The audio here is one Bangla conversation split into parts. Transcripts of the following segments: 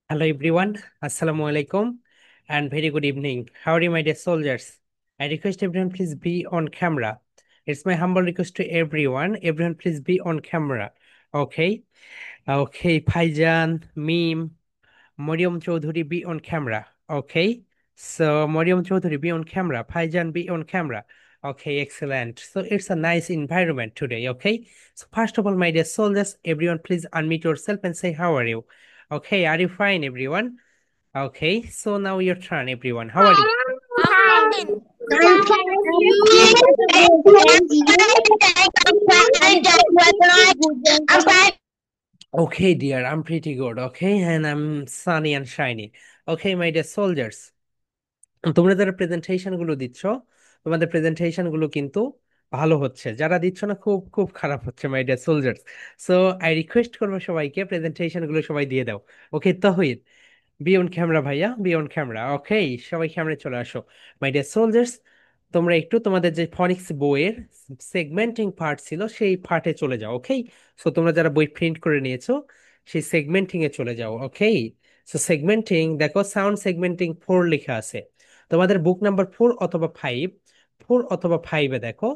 Hello everyone, Assalamu alaikum, and very good evening. How are you, my dear soldiers? I request everyone please be on camera. It's my humble request to everyone. Everyone please be on camera. Okay, okay. Paijan, Meme, Mariam Chaudhuri be on camera. Okay, so Mariam Chaudhuri be on camera. Paijan be on camera. Okay, excellent. So it's a nice environment today. Okay, so first of all, my dear soldiers, everyone please unmute yourself and say how are you. Okay, are you fine, everyone? Okay, so now your turn, everyone. How are you? I'm fine. I'm Thank fine. you. And I'm fine. Okay, dear, I'm pretty good. Okay, and I'm sunny and shiny. Okay, my dear soldiers, তোমরা যারা প্রেজেন্টেশন গুলো দিচ্ছ, তোমাদের প্রেজেন্টেশন গুলো কিন্তু ভালো হচ্ছে। যারা দিচ্ছ না, খুব খুব খারাপ হচ্ছে, my dear soldiers. So I request করবো সবাইকে প্রেজেন্টেশন গুলো সবাই দিয়ে দাও। Okay, Tahid, be on camera ভাইয়া, বি অন ক্যামেরা। ওকে, সবাই ক্যামেরায় চলে আসো। মাই ডিয়ার সোলজার্স, তোমরা একটু তোমাদের যে ফনিক্স বইয়ের সেগমেন্টিং পার্ট ছিল সেই পার্টে চলে যাও। ওকে, সো তোমরা যারা বই প্রিন্ট করে নিয়েছো সেই সেগমেন্টিং এ চলে যাও। ওকে, সো সেগমেন্টিং দেখো, সাউন্ড সেগমেন্টিং 4 লেখা আছে তোমাদের বুক নাম্বার 4 অথবা 5। 4 অথবা 5-এ দেখো,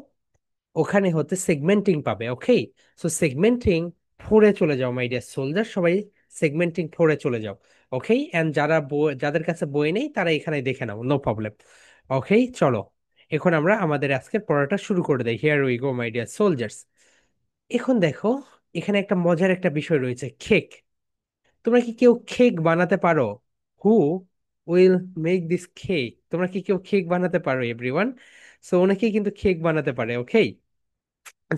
ওখানে হচ্ছে সেগমেন্টিং পাবে। ওকে, সো সেগমেন্টিং 4-এ চলে যাও মাই ডিয়ার সোলজার, সবাই সেগমেন্টিং 4-এ চলে যাও। ওকে, এন্ড যাদের কাছে বই নেই তারা এখানে দেখে নাও, নো প্রবলেম। ওকে, চলো এখন আমরা আমাদের আজকের পড়াটা শুরু করে দেই। Here we go my dear soldiers. এখন দেখো, এখানে একটা মজার একটা বিষয় রয়েছে, কেক। তোমরা কি কেউ কেক বানাতে পারো? Who will make this cake? তোমরা কি কেউ কেক বানাতে পারো, এভরিওয়ান? সো অনেকেই কিন্তু কেক বানাতে পারে। Okay,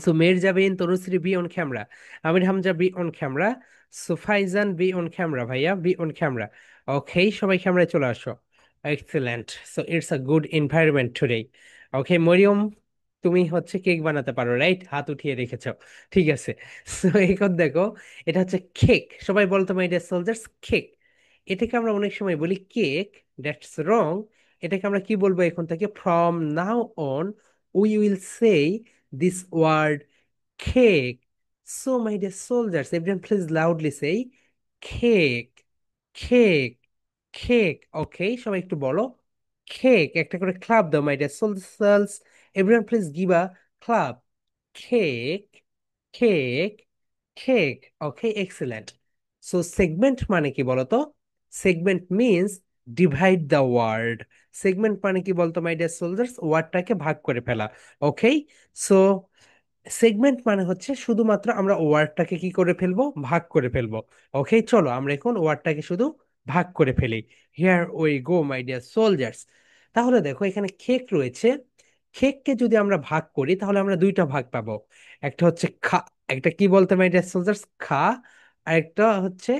so Mirza bin Tanushree be on camera, Amir Hamza be on camera, so Faizan be on camera, ভাইয়া বি অন ক্যামেরা। ওকে, সবাই ক্যামেরায় চলে আসো। Excellent, so it's a good environment today. Okay Maryam, তুমি হচ্ছে কেক বানাতে পারো, রাইট? হাত উঠিয়ে রেখেছো, ঠিক আছে। সো এখন দেখো, এটা হচ্ছে কেক। সবাই বলতো মাই ডিয়ার সোলজার্স, কেক। এটাকে আমরা অনেক সময় বলি কেক, দ্যাটস রং। এটাকে আমরা কি বলবো এখন থেকে? From now on we will say this word cake. So, my dear soldiers, everyone please loudly say cake, cake, cake. Okay, সবাই একটু বলো cake। একটা করে clap দাও, my dear soldiers. Everyone please give a clap. Cake, cake, cake. Okay, excellent. So, segment মানে কি বলো তো? Segment means divide the word. Segment মানে কি বলতো, my dear soldiers? ওয়ার্ডটাকে ভাগ করে ফেলা। ওকে, সো সেগমেন্ট মানে হচ্ছে শুধুমাত্র আমরা ওয়ার্ডটাকে কি করে ফেলবো? ভাগ করে ফেলবো। ওকে, চলো আমরা এখন ওয়ার্ডটাকে শুধু ভাগ করে ফেলি। Here we go my dear soldiers. তাহলে দেখো, এখানে কেক রয়েছে। কেককে যদি আমরা ভাগ করি তাহলে আমরা দুইটা ভাগ পাবো। একটা হচ্ছে খা, একটা কি বলতে মাই ডিয়ার সোলজার্স? খা। আরেকটা হচ্ছে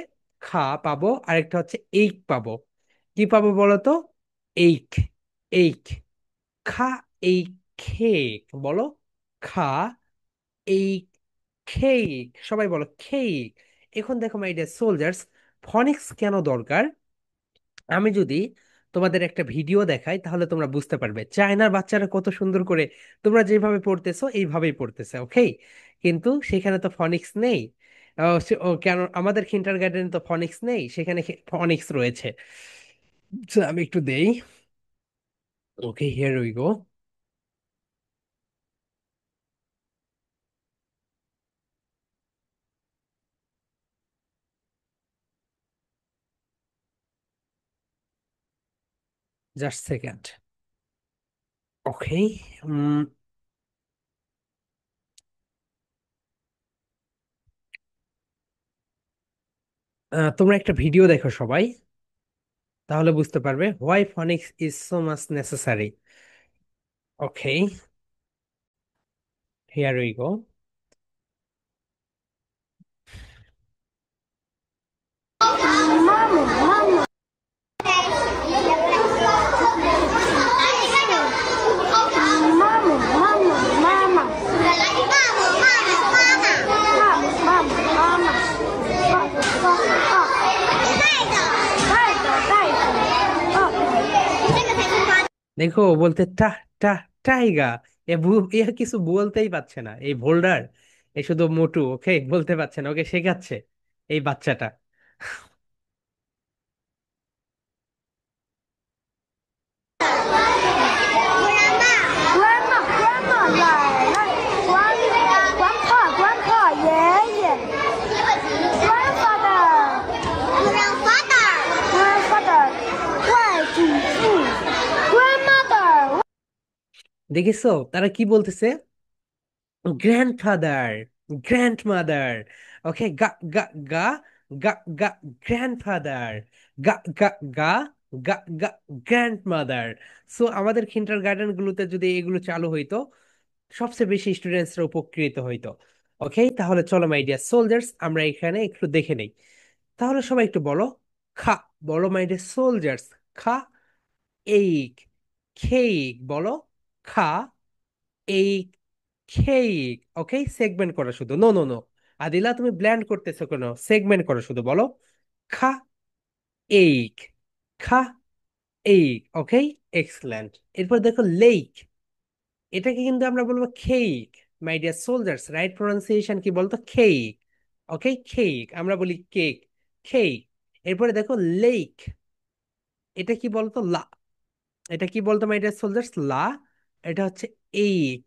খা পাবো, আরেকটা হচ্ছে এইক পাবো। কি পাবো বলো তো? এইক, এইক। খা, এই, খেক বলো। খা, এই, খেক। সবাই বলো খেক। এখন দেখো মাই ডিয়ার সোলজার্স, ফনিক্স কেন দরকার? আমি যদি তোমাদের একটা ভিডিও দেখাই তাহলে তোমরা বুঝতে পারবে। চায়নার বাচ্চারা কত সুন্দর করে, তোমরা যেভাবে পড়তেছো এইভাবেই পড়তেছে। ওকে, কিন্তু সেখানে তো ফনিক্স নেই। কেন আমাদের কিন্ডার গার্ডেনে তো ফনিক্স নেই, সেখানে ফনিক্স রয়েছে। So, আমি একটু দেই। Okay, here we go. Just second. Okay, তোমরা একটা ভিডিও দেখো সবাই, তাহলে বুঝতে পারবে why phonics is so much necessary. Okay, here we go. দেখো, ও বলতে টা, টা, টাইগা। এ কিছু বলতেই পারছে না, এই ভোল্ডার। এ শুধু মোটু, ওকে বলতে পারছে না, ওকে শেখাচ্ছে এই বাচ্চাটা। দেখিছো তারা কি বলতেছে? Grandfather, grandmother. ওকে, গা গা গা গা গা গ্র্যান্ডফাদার, গা গা গা গা গা গ্র্যান্ডমাদার। সো আমাদের কিন্ডার গার্ডেন গুলোতে যদি এগুলো চালু হইতো, সবচেয়ে বেশি স্টুডেন্টসরা উপকৃত হইতো। ওকে, তাহলে চলো মাই ডিয়ার সোলজার্স, আমরা এখানে একটু দেখে নেই। তাহলে সবাই একটু বলো খা, বলো মাই ডিয়ার সোলজার্স। খা, এইক, খেইক, বলো খা, এইক, খেইক। ওকে, সেগমেন্ট করো শুধু, নো নো নো, আদিলা তুমি ব্ল্যান্ড করতেছো কেন? সেগমেন্ট করো শুধু, বলো খা, এইক, খা, এইক। Okay, excellent. এরপর দেখো লেক, এটাকে কিন্তু আমরা বলবো খেইক। My dear soldiers, right pronunciation কি বলতো? খেইক। ওকে, খেইক, আমরা বলি কেক, খেইক। এরপরে দেখো লেক, এটা কি বলতো? লা, এটা কি বলতো মাই ডিয়ার সোলজার্স? লা, এটা হচ্ছে এইক,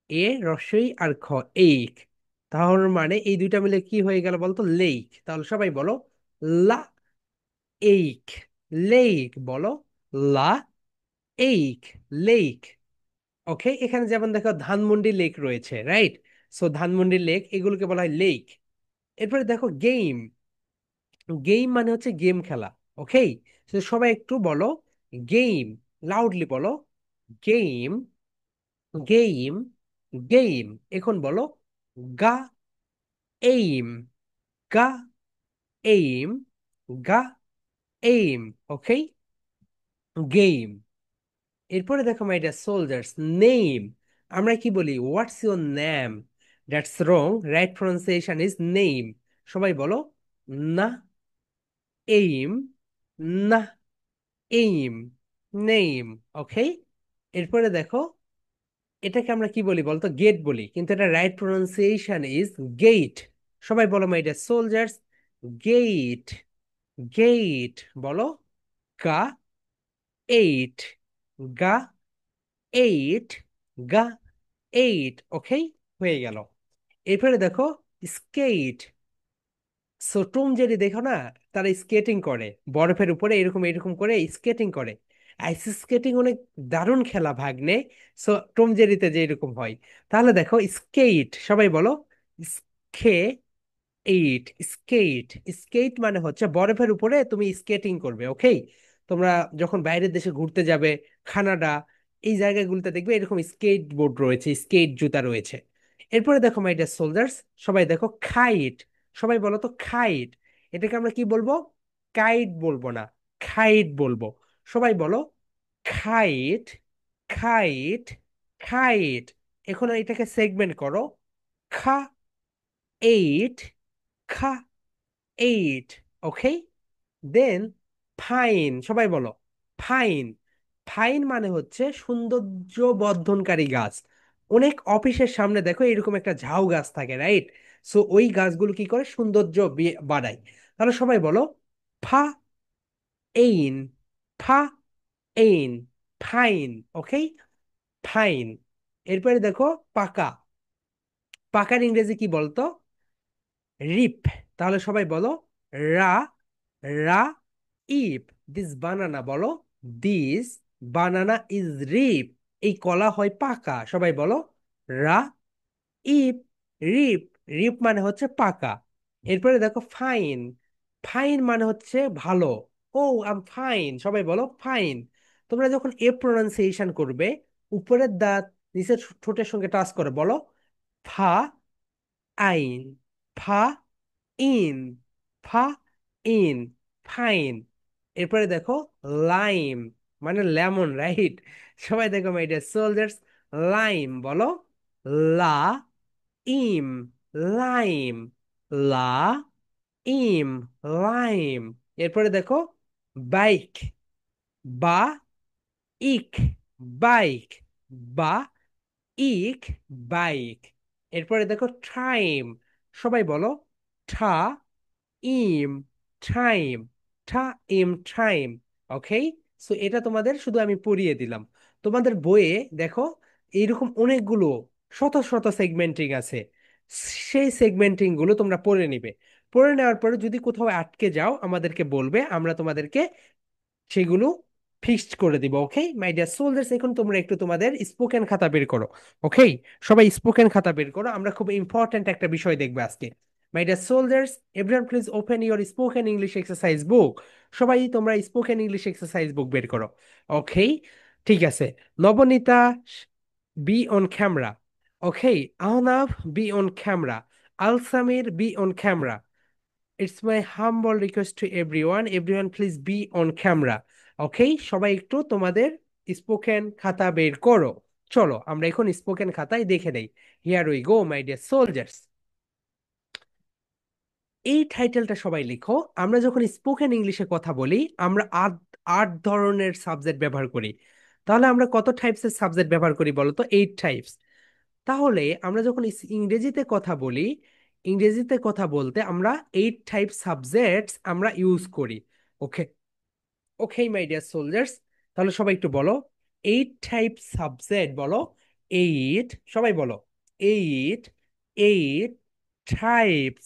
এ রসই আর খ, এইক। তাহলে মানে এই দুইটা মিলে কি হয়ে গেল বলতো? লেক। তাহলে সবাই বলো লা, এইক, লেক, বলো লা, এইক, লেক। ওকে, এখানে যেমন দেখো ধানমন্ডি লেক রয়েছে, রাইট? সো ধানমন্ডি লেক, এগুলোকে বলা হয় লেক। এরপরে দেখো গেম, গেম মানে হচ্ছে গেম খেলা। ওকে, তো সবাই একটু বলো গেম, লাউডলি বলো গেম, গেম, গেম। এখন বলো গা, এইম, গা, এইম, গা, এইম। ওকে, গেম। এরপরে দেখো মাই ডিয়ার সোলজার্স, নেম, আমরা কি বলি? হোয়াটস your name? That's wrong, right pronunciation is name. সবাই বলো না, এইম, না, এইম, নেম। ওকে, এরপরে দেখো এটাকে আমরা কি বলি বলতো? গেট বলি, কিন্তু এটা রাইট প্রনাউন্সিয়েশন ইজ গেট। সবাই বলো my dear soldiers, get, get, বলো গা, এইট, গা, এইট, গা, এইট। ওকে, হয়ে গেল। এরপরে দেখো স্কেট। সো টম জেরি দেখো না, তারা স্কেটিং করে বরফের উপরে, এরকম এরকম করে স্কেটিং করে। আইস স্কেটিং অনেক দারুণ খেলা ভাগ্নে। সো টম জেরিতে যে এরকম হয়। তাহলে দেখো স্কেট, সবাই বলো স্কে, এইট, স্কেট। স্কেট মানে হচ্ছে বরফের উপরে তুমি স্কেটিং করবে। ওকে, তোমরা যখন বাইরের দেশে ঘুরতে যাবে, কানাডা, এই জায়গাগুলোতে দেখবে এরকম স্কেট বোর্ড রয়েছে, স্কেট জুতা রয়েছে। এরপরে দেখো মাই ডিয়ার সোলজার্স, সবাই দেখো খাইট। সবাই বলো তো খাইট, এটাকে আমরা কি বলবো? কাইট বলবো না, খাইট বলবো। সবাই বলো খাইট, খাইট, খাইট। এখন এটাকে সেগমেন্ট করো, খা, এইট, খা, এইট। ওকে, দেন ফাইন, সবাই বলো ফাইন। ফাইন মানে হচ্ছে সৌন্দর্য বর্ধনকারী গাছ। অনেক অফিসের সামনে দেখো এরকম একটা ঝাউ গাছ থাকে, রাইট? সো ওই গাছগুলো কি করে? সৌন্দর্য বাড়ায়। তাহলে সবাই বলো ফা, এইন, ফা, এইন, ফাইন। ওকে, ফাইন। এরপরে দেখো পাকা, পাকার ইংরেজি কি বলতো? রিপ। তাহলে সবাই বলো রা, রা, ইপ। দিস বানানা, বলো দিস বানানা ইজ রিপ। এই কলা হয় পাকা। সবাই বলো রা, ইপ, রিপ। রিপ মানে হচ্ছে পাকা। এরপরে দেখো ফাইন, ফাইন মানে হচ্ছে ভালো। ও, আম ফাইন, সবাই বলো ফাইন। তোমরা যখন এ প্রোনাউন্সিয়েশন করবে, উপরের দাঁত নিচের ঠোঁটের সঙ্গে টাচ করে বলো ফা, আইন, ফা, ইন, ফা, ইন, ফাইন। এরপরে দেখো লাইম, মানে লেমন, রাইট? সবাই দেখো মাই ডিয়ার সোলজার্স, লাইম, বলো লা, ইম, লাইম, লা, ইম, লাইম। এরপরে দেখো বাইক, বা, ইক, বাইক, বা, ইক, বাইক। এরপরে দেখো টাইম, সবাই বলো ঠা, ইম, টাইম, ঠা, ইম, টাইম। ওকে, সো এটা তোমাদের শুধু আমি পড়িয়ে দিলাম। তোমাদের বইয়ে দেখো এইরকম অনেকগুলো শত শত সেগমেন্টিং আছে। সেই সেগমেন্টিং গুলো তোমরা পড়ে নিবে। পড়ে নেওয়ার পরে যদি কোথাও আটকে যাও আমাদেরকে বলবে, আমরা তোমাদেরকে সেগুলো ফিক্সড করে দিব। ওকে মাই ডিয়ার সোলজার্স, এখন তোমরা একটু তোমাদের স্পোকেন খাতা বের করো। ওকে, সবাই স্পোকেন খাতা বের করো, আমরা খুব ইম্পর্ট্যান্ট একটা বিষয় দেখবো আজকে। My dear soldiers, everyone please open your spoken English exercise book. সবাই তোমরা স্পোকেন ইংলিশ এক্সারসাইজ বুক বের করো। ওকে, ঠিক আছে। Nabanita, be on camera. Okay, Ahnab, be on camera. Al Samir, be on camera. It's my humble request to everyone. Everyone, please be on camera. Okay? সবাই একটু তোমাদের স্পোকেন খাতা বের করো। চলো আমরা এখন স্পোকেন খাতায় দেখে নেই। Here we go my dear soldiers. এই টাইটেলটা সবাই লিখো। আমরা যখন স্পোকেন ইংলিশে কথা বলি, আমরা আট আট ধরনের সাবজেক্ট ব্যবহার করি। তাহলে আমরা কত টাইপসের সাবজেক্ট ব্যবহার করি বলো তো? 8 টাইপস। তাহলে আমরা যখন ইংরেজিতে কথা বলি, ইংরেজিতে কথা বলতে আমরা 8 টাইপ সাবজেক্টস আমরা ইউজ করি। ওকে, ওকে মাই ডিয়ার সোলজার্স, তাহলে সবাই একটু বলো 8 টাইপ সাবজেক্ট বলো। এইট, সবাই বলো eight. Eight types,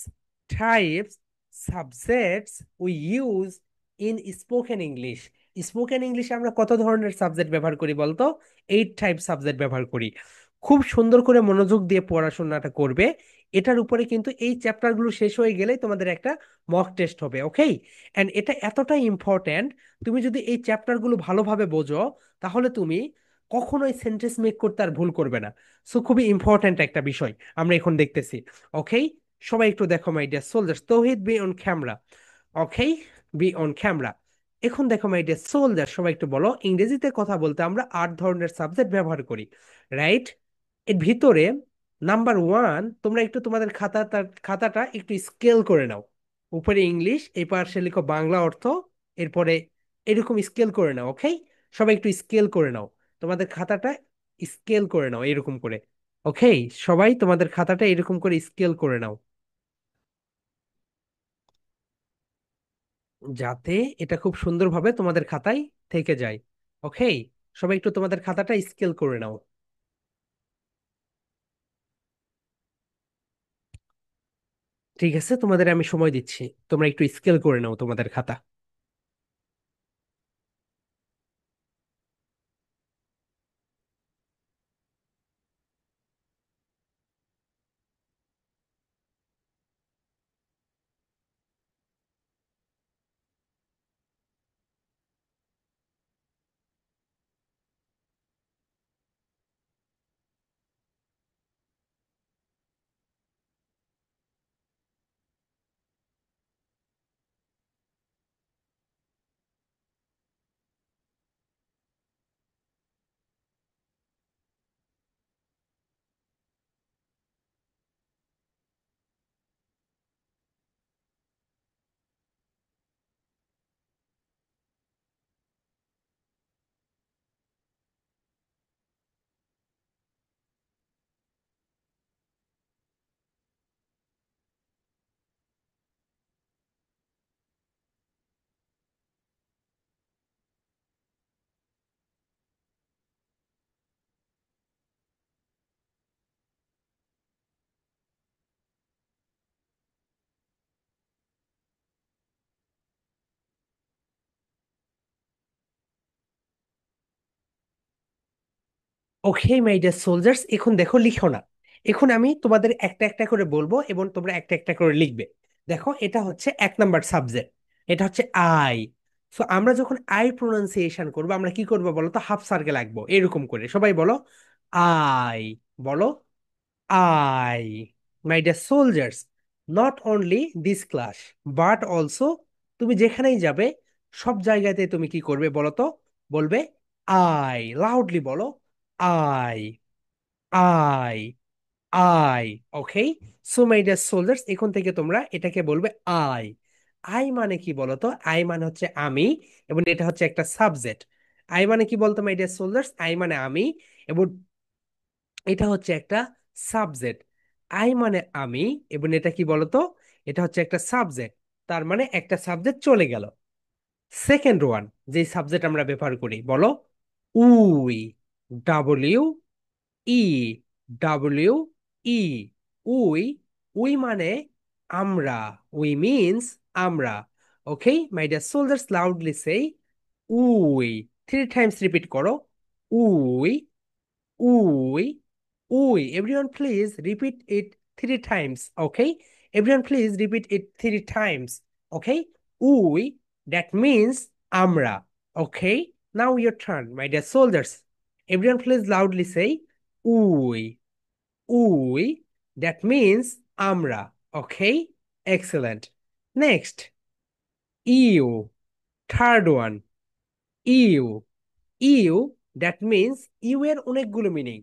types subjects we use in spoken English. Spoken ইংলিশে আমরা কত ধরনের সাবজেক্ট ব্যবহার করি বলতো? 8 টাইপ সাবজেক্ট ব্যবহার করি। খুব সুন্দর করে মনোযোগ দিয়ে পড়াশোনাটা করবে। এটার উপরে কিন্তু এই চ্যাপ্টারগুলো শেষ হয়ে গেলেই তোমাদের একটা মক টেস্ট হবে। ওকে, এন্ড এটা এতটাই ইম্পর্ট্যান্ট, তুমি যদি এই চ্যাপ্টারগুলো ভালোভাবে বোঝো, তাহলে তুমি কখনোই সেন্টেন্স মেক করতে আর ভুল করবে না। সো খুবই ইম্পর্ট্যান্ট একটা বিষয় আমরা এখন দেখতেছি। ওকে, সবাই একটু দেখো my dear soldiers, Touhid be on camera. Okay, be on camera. এখন দেখো মাই ডিয়ার সোলজার, সবাই একটু বলো ইংরেজিতে কথা বলতে আমরা 8 ধরনের সাবজেক্ট ব্যবহার করি, রাইট? এর ভিতরে নাম্বার 1, তোমরা একটু তোমাদের খাতাটা একটু স্কেল করে নাও। উপরে ইংলিশ, এই পাশে লিখো বাংলা অর্থ, এরপরে এরকম স্কেল করে নাও। ওকে, সবাই একটু স্কেল করে নাও তোমাদের খাতাটা, স্কেল করে নাও এরকম করে। ওকে, সবাই তোমাদের খাতাটা এরকম করে স্কেল করে নাও, যাতে এটা খুব সুন্দরভাবে তোমাদের খাতায় থেকে যায়। ওকে, সবাই একটু তোমাদের খাতাটা স্কেল করে নাও। ঠিক আছে, তোমাদের আমি সময় দিচ্ছি, তোমরা একটু স্কেল করে নাও তোমাদের খাতা। ওকে মাই ডিয়ার সোলজার্স, এখন দেখো লিখো না। এখন আমি তোমাদের একটা একটা করে বলবো এবং তোমরা একটা একটা করে লিখবে। দেখো, এটা হচ্ছে 1 নাম্বার সাবজেক্ট, এটা হচ্ছে আই। সো আমরা যখন আই প্রোনাউন্সিয়েশন করবো, আমরা কি করবো বলো তো? হাফ সার্কেল আঁকবো এরকম করে। সবাই বলো আই, বলো I. My dear soldiers, not only this class but also, তুমি যেখানেই যাবে সব জায়গাতে তুমি কি করবে বলো তো? বলবে আই, লাউডলি বলো I, I, I. Okay, so my dear soldiers, এখন থেকে তোমরা এটাকে বলবে আই। আই মানে কি বলতো? আই মানে হচ্ছে আমি, এবং এটা হচ্ছে একটা সাবজেক্ট। আই মানে কি বলতো মাই ডিয়ার সোলজার্স? আই মানে আমি, এবং এটা হচ্ছে একটা সাবজেক্ট। আই মানে আমি, এবং এটা কি বলতো? এটা হচ্ছে একটা সাবজেক্ট। তার মানে একটা সাবজেক্ট চলে গেল। সেকেন্ড ওয়ান, যে সাবজেক্ট আমরা ব্যবহার করি বলো, we, W E, W E, we. We মানে আমরা, উই মিনস আমরা। Okay my dear soldiers, loudly say we. Three times repeat করো। We, we, we. Everyone please repeat it three times, okay? Everyone please repeat it three times, okay? We, that means আমরা, okay? Now your turn, my dear soldiers. Everyone please loudly say we, we, that means আমরা, okay? Excellent. Next, you, third one, you, you, that means you এর অনেকগুলো meaning.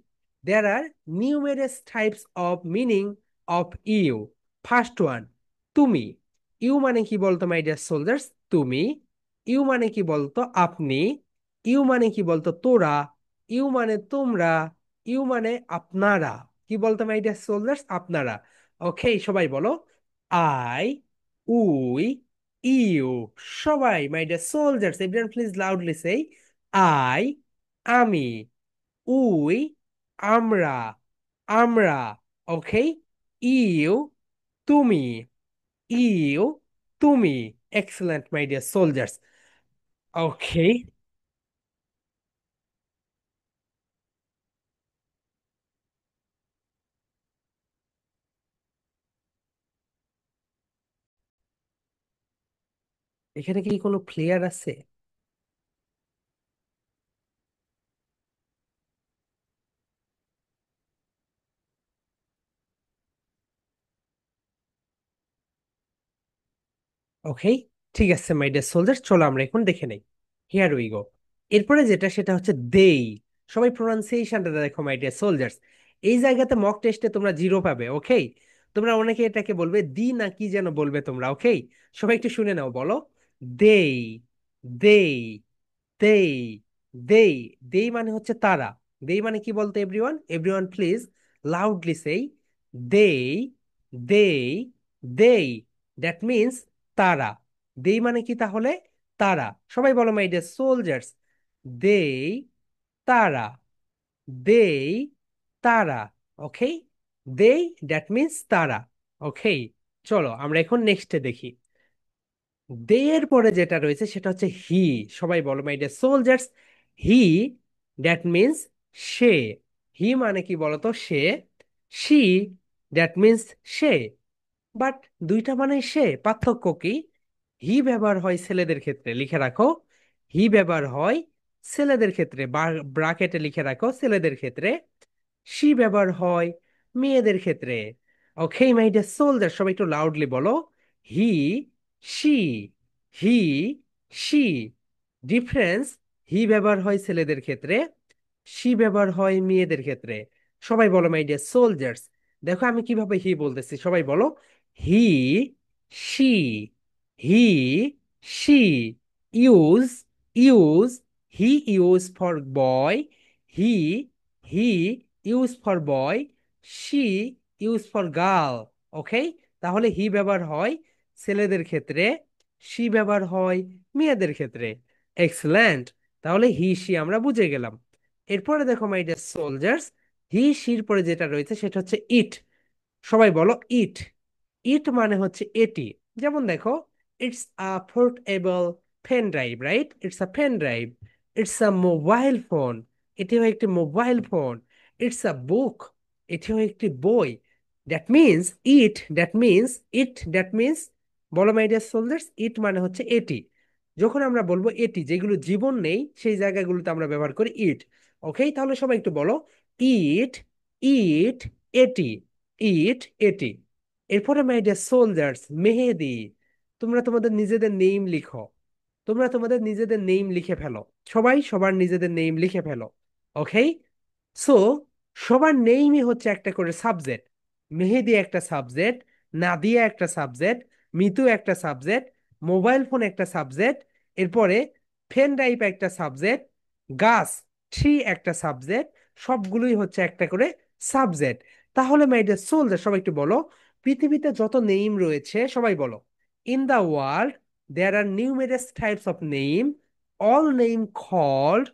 There are numerous types of meaning of you. First one, তুমি। ইউ মানে কি বলতো মাই ডিয়ার সোলজার্স? তুমি। ইউ মানে কি বলতো? আপনি। ইউ মানে কি বলতো? তোরা। ইউ মানে তোমরা। ইউ মানে আপনারা। কি বলতো মাই ডিয়ার সোলজার্স? আপনারা। ওকে, সবাই বলো আই, উই, ইউ। সবাই my dear soldiers, everyone please loudly say I, আমি, উই, আমরা, আমরা, ওকে? ইউ, তুমি, ইউ, তুমি। Excellent my dear soldiers. Okay, এখানে কি কোনো প্লেয়ার আছে? ওকে, ঠিক আছে মাই ডিয়ার সোলজার্স, চলো আমরা এখন দেখে নেই। হিয়ার উই গো। এরপরে যেটা, সেটা হচ্ছে দেই। সবাই প্রোনাউন্সিয়েশনটা দেখো মাই ডিয়ার সোলজার্স। এই জায়গাতে মক টেস্টে তোমরা জিরো পাবে, ওকে? তোমরা অনেকে এটাকে বলবে দি না কি যেন বলবে তোমরা, ওকে? সবাই একটু শুনে নাও, বলো দেই, দেই, দেই, দেই। দেই মানে হচ্ছে তারা। দেই মানে কি বলতো এভরিওয়ান? এভরিওয়ান প্লিজ লাউডলি সেই দেই, দেই, দেই। দ্যাট মিনস তারা। দেই মানে কি তাহলে? তারা। সবাই বলো মাই ডিয়ার সোলজার্স, দেই, তারা, দেই, তারা, ওকে? দেই, দ্যাট মিনস তারা, ওকে? চলো আমরা এখন নেক্সটে দেখি। দে এর পরে যেটা রয়েছে সেটা হচ্ছে হি। সবাই বলো my dear soldiers, he, that means সে। হি মানে কি বলতো? সে। শি, দ্যাট মিনস সে। বাট দুইটা মানে সে, পার্থক্য কি? হি ব্যবহার হয় ছেলেদের ক্ষেত্রে, লিখে রাখো। হি ব্যবহার হয় ছেলেদের ক্ষেত্রে, ব্রাকেটে লিখে রাখো, ছেলেদের ক্ষেত্রে। শি ব্যবহার হয় মেয়েদের ক্ষেত্রে। ওকে মাই ডিয়ার সোলজার, সবাই একটু লাউডলি বলো he, she, he, she. Difference, হি ব্যবহার হয় ছেলেদের ক্ষেত্রে, শি ব্যবহার হয় মেয়েদের ক্ষেত্রে। সবাই বলো মাই ডিয়ার সোলজার্স। দেখো আমি কিভাবে হি বলতেছি, সবাই বলো he, she, he, she. Use, use. He use for boy, he, he use for boy, she use for girl, okay? তাহলে হি ব্যবহার হয় ছেলেদের ক্ষেত্রে, শি ব্যবহার হয় মেয়েদের ক্ষেত্রে। এক্সেলেন্ট। তাহলে হি শি আমরা বুঝে গেলাম। এরপরে দেখো মাই ডিয়ার সোলজার্স, হি শির পরে যেটা রয়েছে সেটা হচ্ছে ইট। সবাই বলো ইট। ইট মানে হচ্ছে এটি। যেমন দেখো, it's a portable pen drive, right? It's a pen drive. It's a mobile phone, এটিও একটি mobile phone. It's a book, এটিও একটি বই। That means it, that means it, that means, বলো মাই ডিয়ার সোলজার্স, ইট মানে হচ্ছে এটি। যখন আমরা বলবো এটি, যেগুলো জীবন নেই সেই জায়গাগুলোতে আমরা ব্যবহার করি ইট, ওকে? তাহলে সবাই একটু বলো ইট, ইট, এটি, ইট, এটি। এরপরে মাই ডিয়ার সোলজার্স, মেহেদি। তোমরা তোমাদের নিজেদের নেম লিখো। তোমরা তোমাদের নিজেদের নেম লিখে ফেলো। সবাই সবার নিজেদের নেম লিখে ফেলো, ওকে? সো সবার নেইমই হচ্ছে একটা করে সাবজেক্ট। মেহেদি একটা সাবজেক্ট, নাদিয়া একটা সাবজেক্ট, মিতু একটা সাবজেক্ট, মোবাইল ফোন একটা সাবজেক্ট, এরপরে পেন ড্রাইভ একটা সাবজেক্ট, গাছ, ট্রি একটা সাবজেক্ট। সবগুলোই হচ্ছে একটা করে সাবজেক্ট। তাহলে মাই ডিয়ার সোলজার, সবাই একটু বলো পৃথিবীতে যত নেম রয়েছে, সবাই বলো in the world there are numerous types of name, all name called,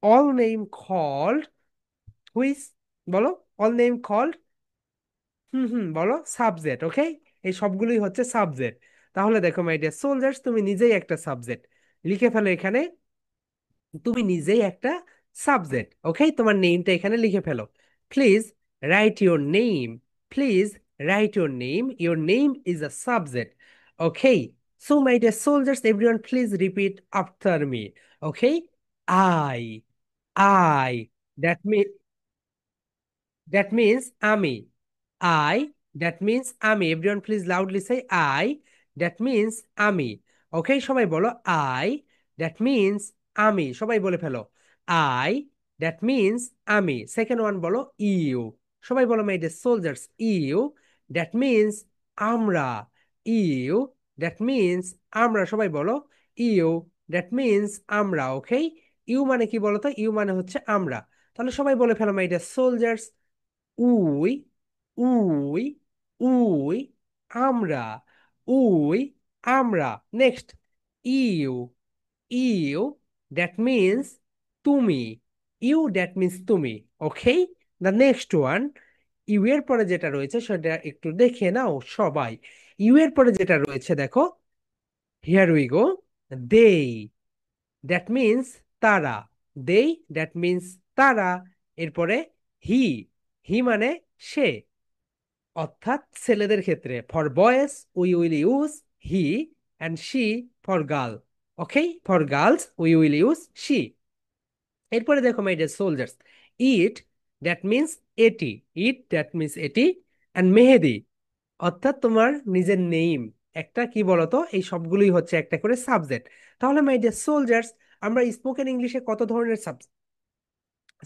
all name called which, বলো all name called, hmm hmm বলো সাবজেক্ট, ওকে? এই সবগুলোই হচ্ছে সাবজেক্ট। তাহলে দেখো মাই ডিয়ার সোলজার্স, তুমি নিজেই একটা সাবজেক্ট লিখে ফেলো এখানে। তুমি নিজেই একটা সাবজেক্ট। ওকে, তোমার নেমটা এখানে লিখে ফেলো। Please write your name. Please write your name. Your name is a subject. Okay, so my dear soldiers, everyone please repeat after me. Okay, I, I, that mean, that means আমি। আই, দ্যাট মিন্স আমি। Everyone please loudly say I, that means আমি। ওকে, সবাই বলো আই, দ্যাট মিন্স আমি। সবাই বলে ফেলো আই, দ্যাট মিন্স আমি। সেকেন্ড ওয়ান বলো ইউ। সবাই বলো my dear soldiers you, that means আমরা। ইউ, দ্যাট মিন্স আমরা। সবাই বলো ইউ, দ্যাট মিন্স আমরা। ওকে, ইউ মানে কি বলো তো? ইউ মানে হচ্ছে আমরা। তাহলে সবাই বলে ফেলো my dear soldiers we, we, we, আমরা। উই, আমরা। Next you, you, that means তুমি। ইউ, দ্যাট মিন্স তুমি। Okay, the next one, you এর পরে যেটা রয়েছে সেটা একটু দেখে নাও সবাই। ইউ এর পরে যেটা রয়েছে দেখো, হিয়ার উই গো, দেই, দ্যাট মিন্স তারা। দেই, দ্যাট মিন্স তারা। এরপরে হি, হি মানে সে, অর্থাৎ ছেলেদের ক্ষেত্রে for boys we will use he, and she for girl. Okay, for girls we will use she. এরপরে দেখো my dear soldiers, it, that means এটি। ইট, দ্যাট মিন্স এটি। অ্যান্ড মেহেদি, অর্থাৎ তোমার নিজের নেম। একটা কি বলতো, এই সবগুলোই হচ্ছে একটা করে সাবজেক্ট। তাহলে মাই ডিয়ার সোলজার্স, আমরা স্পোকেন ইংলিশে কত ধরনের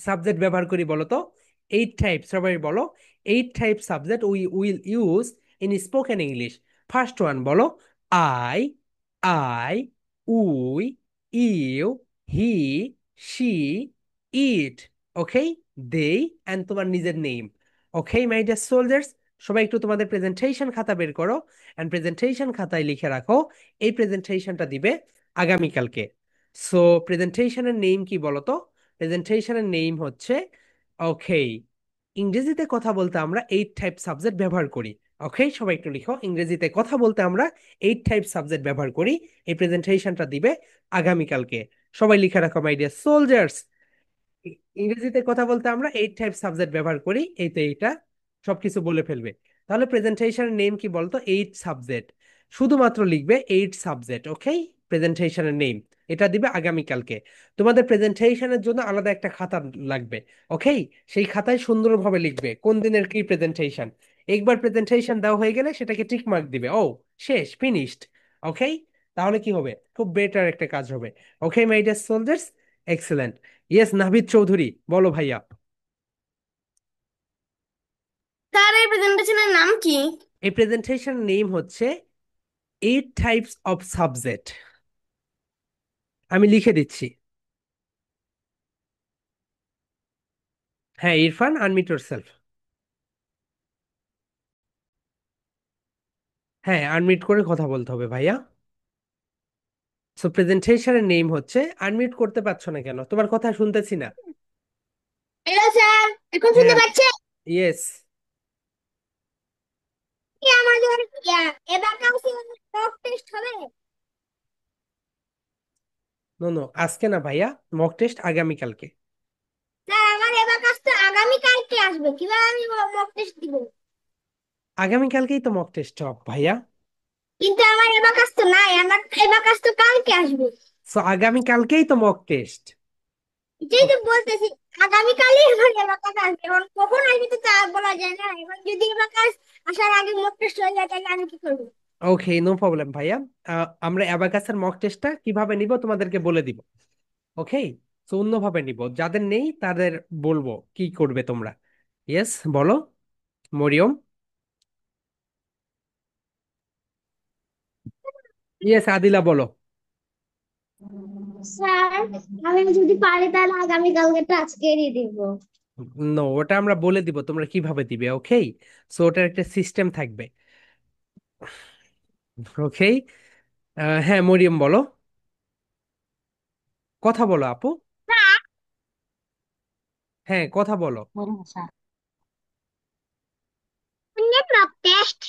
সাবজেক্ট ব্যবহার করি বলো তো? 8 টাইপ। সবাই বলো 8 type subject we will use in spoken English. First one বলো I, I, we, you, he, she, it. Okay, they, and তোমার নিজের name. Okay my dear soldiers, সবাই একটু তোমাদের প্রেজেন্টেশন খাতা বের করো, অ্যান্ড প্রেজেন্টেশন খাতায় লিখে রাখো। এই প্রেজেন্টেশনটা দিবে আগামীকালকে। সো প্রেজেন্টেশনের নেম কি বলো তো? প্রেজেন্টেশনের নেম হচ্ছে, ওকে, ইংরেজিতে কথা বলতে আমরা 8 টাইপ সাবজেক্ট ব্যবহার করি। ওকে, সবাই একটু লিখো, ইংরেজিতে কথা বলতে আমরা 8 টাইপ সাবজেক্ট ব্যবহার করি। এই প্রেজেন্টেশনটা দিবে আগামীকালকে। সবাই লিখে রাখো মাই ডিয়ার সোলজার্স, ইংরেজিতে কথা বলতে আমরা 8 টাইপ সাবজেক্ট ব্যবহার করি। এই তো এইটা সবকিছু বলে ফেলবে। তাহলে প্রেজেন্টেশনের নেম কি বলতো? 8 সাবজেক্ট। শুধুমাত্র লিখবে 8 সাবজেক্ট। ওকে, প্রেজেন্টেশনের নেম এটা দিবে আগামীকালকে। তোমাদের প্রেজেন্টেশনের জন্য আলাদা একটা খাতা লাগবে। ওকে, সেই খাতায় সুন্দরভাবে লিখবে কোন দিনের কি প্রেজেন্টেশন। একবার প্রেজেন্টেশন দেওয়া হয়ে গেলে সেটাকে টিক মার্ক দিবে, ও শেষ, ফিনিশড। ওকে, তাহলে কি হবে? খুব বেটার একটা কাজ হবে। Okay my dear soldiers, excellent. Yes, Navid Chowdhury, বলো ভাইয়া। স্যার এই প্রেজেন্টেশনের নাম কি? এই প্রেজেন্টেশন নেম হচ্ছে 8 টাইপস অফ সাবজেক্ট। আমি লিখে দিচ্ছি। হ্যাঁ ইরফান, আনমিউট ইয়োরসেলফ। হ্যাঁ, আনমিউট করে কথা বলতে হবে ভাইয়া। সো প্রেজেন্টেশনের নেম হচ্ছে, আনমিউট করতে পারছো না কেন? তোমার কথা শুনতেছি না। হ্যালো স্যার, এখন শুনতে হ্যাঁ, পাচ্ছেন? ইয়েস। কি আমাদের এবাকাউসে মক টেস্ট হবে? নো নো, আজকে না ভাইয়া, মক টেস্ট আগামীকালকে। স্যার আমার এবাকাস তো আগামী কালকে আসবে, কিভাবে আমি মক টেস্ট দিব? আগামীকালকেই তো মক টেস্ট হবে ভাইয়া। কিন্তু আমার এবাকাস তো নাই, আমার এবাকাস তো কালকে আসবে। সো আগামীকালকেই তো মক টেস্ট। এটাই তো বলতেছি, আগামী কালই আমার এবাকাস আসবে। এখন কখন আসবে তো তা বলা যায় না। এবার যদি এবাকাস আসার আগে মক টেস্ট হয়ে যায় তাহলে আমি কি করবো? ওকে, নো প্রবলেম ভাইয়া। আমরা অ্যাবাকাসের মক টেস্টটা কিভাবে নিব তোমাদেরকে বলে দিব। ওকে, তো অন্যভাবে নিব, যাদের নেই তাদের বলবো কি করবে তোমরা। ইয়েস, বলো মরিয়ম। ইয়েস, আদিলা বলো। স্যার আমি যদি পারি তাহলে আগামীকালকে আজকেরই দিব। নো, ওটা আমরা বলে দিব তোমরা কিভাবে দিবে। ওকে, সো ওটার একটা সিস্টেম থাকবে। ওকে, হ্যাঁ মরিয়ম বলো, কথা বলো আপু। হ্যাঁ, কথা বলো। Mock test.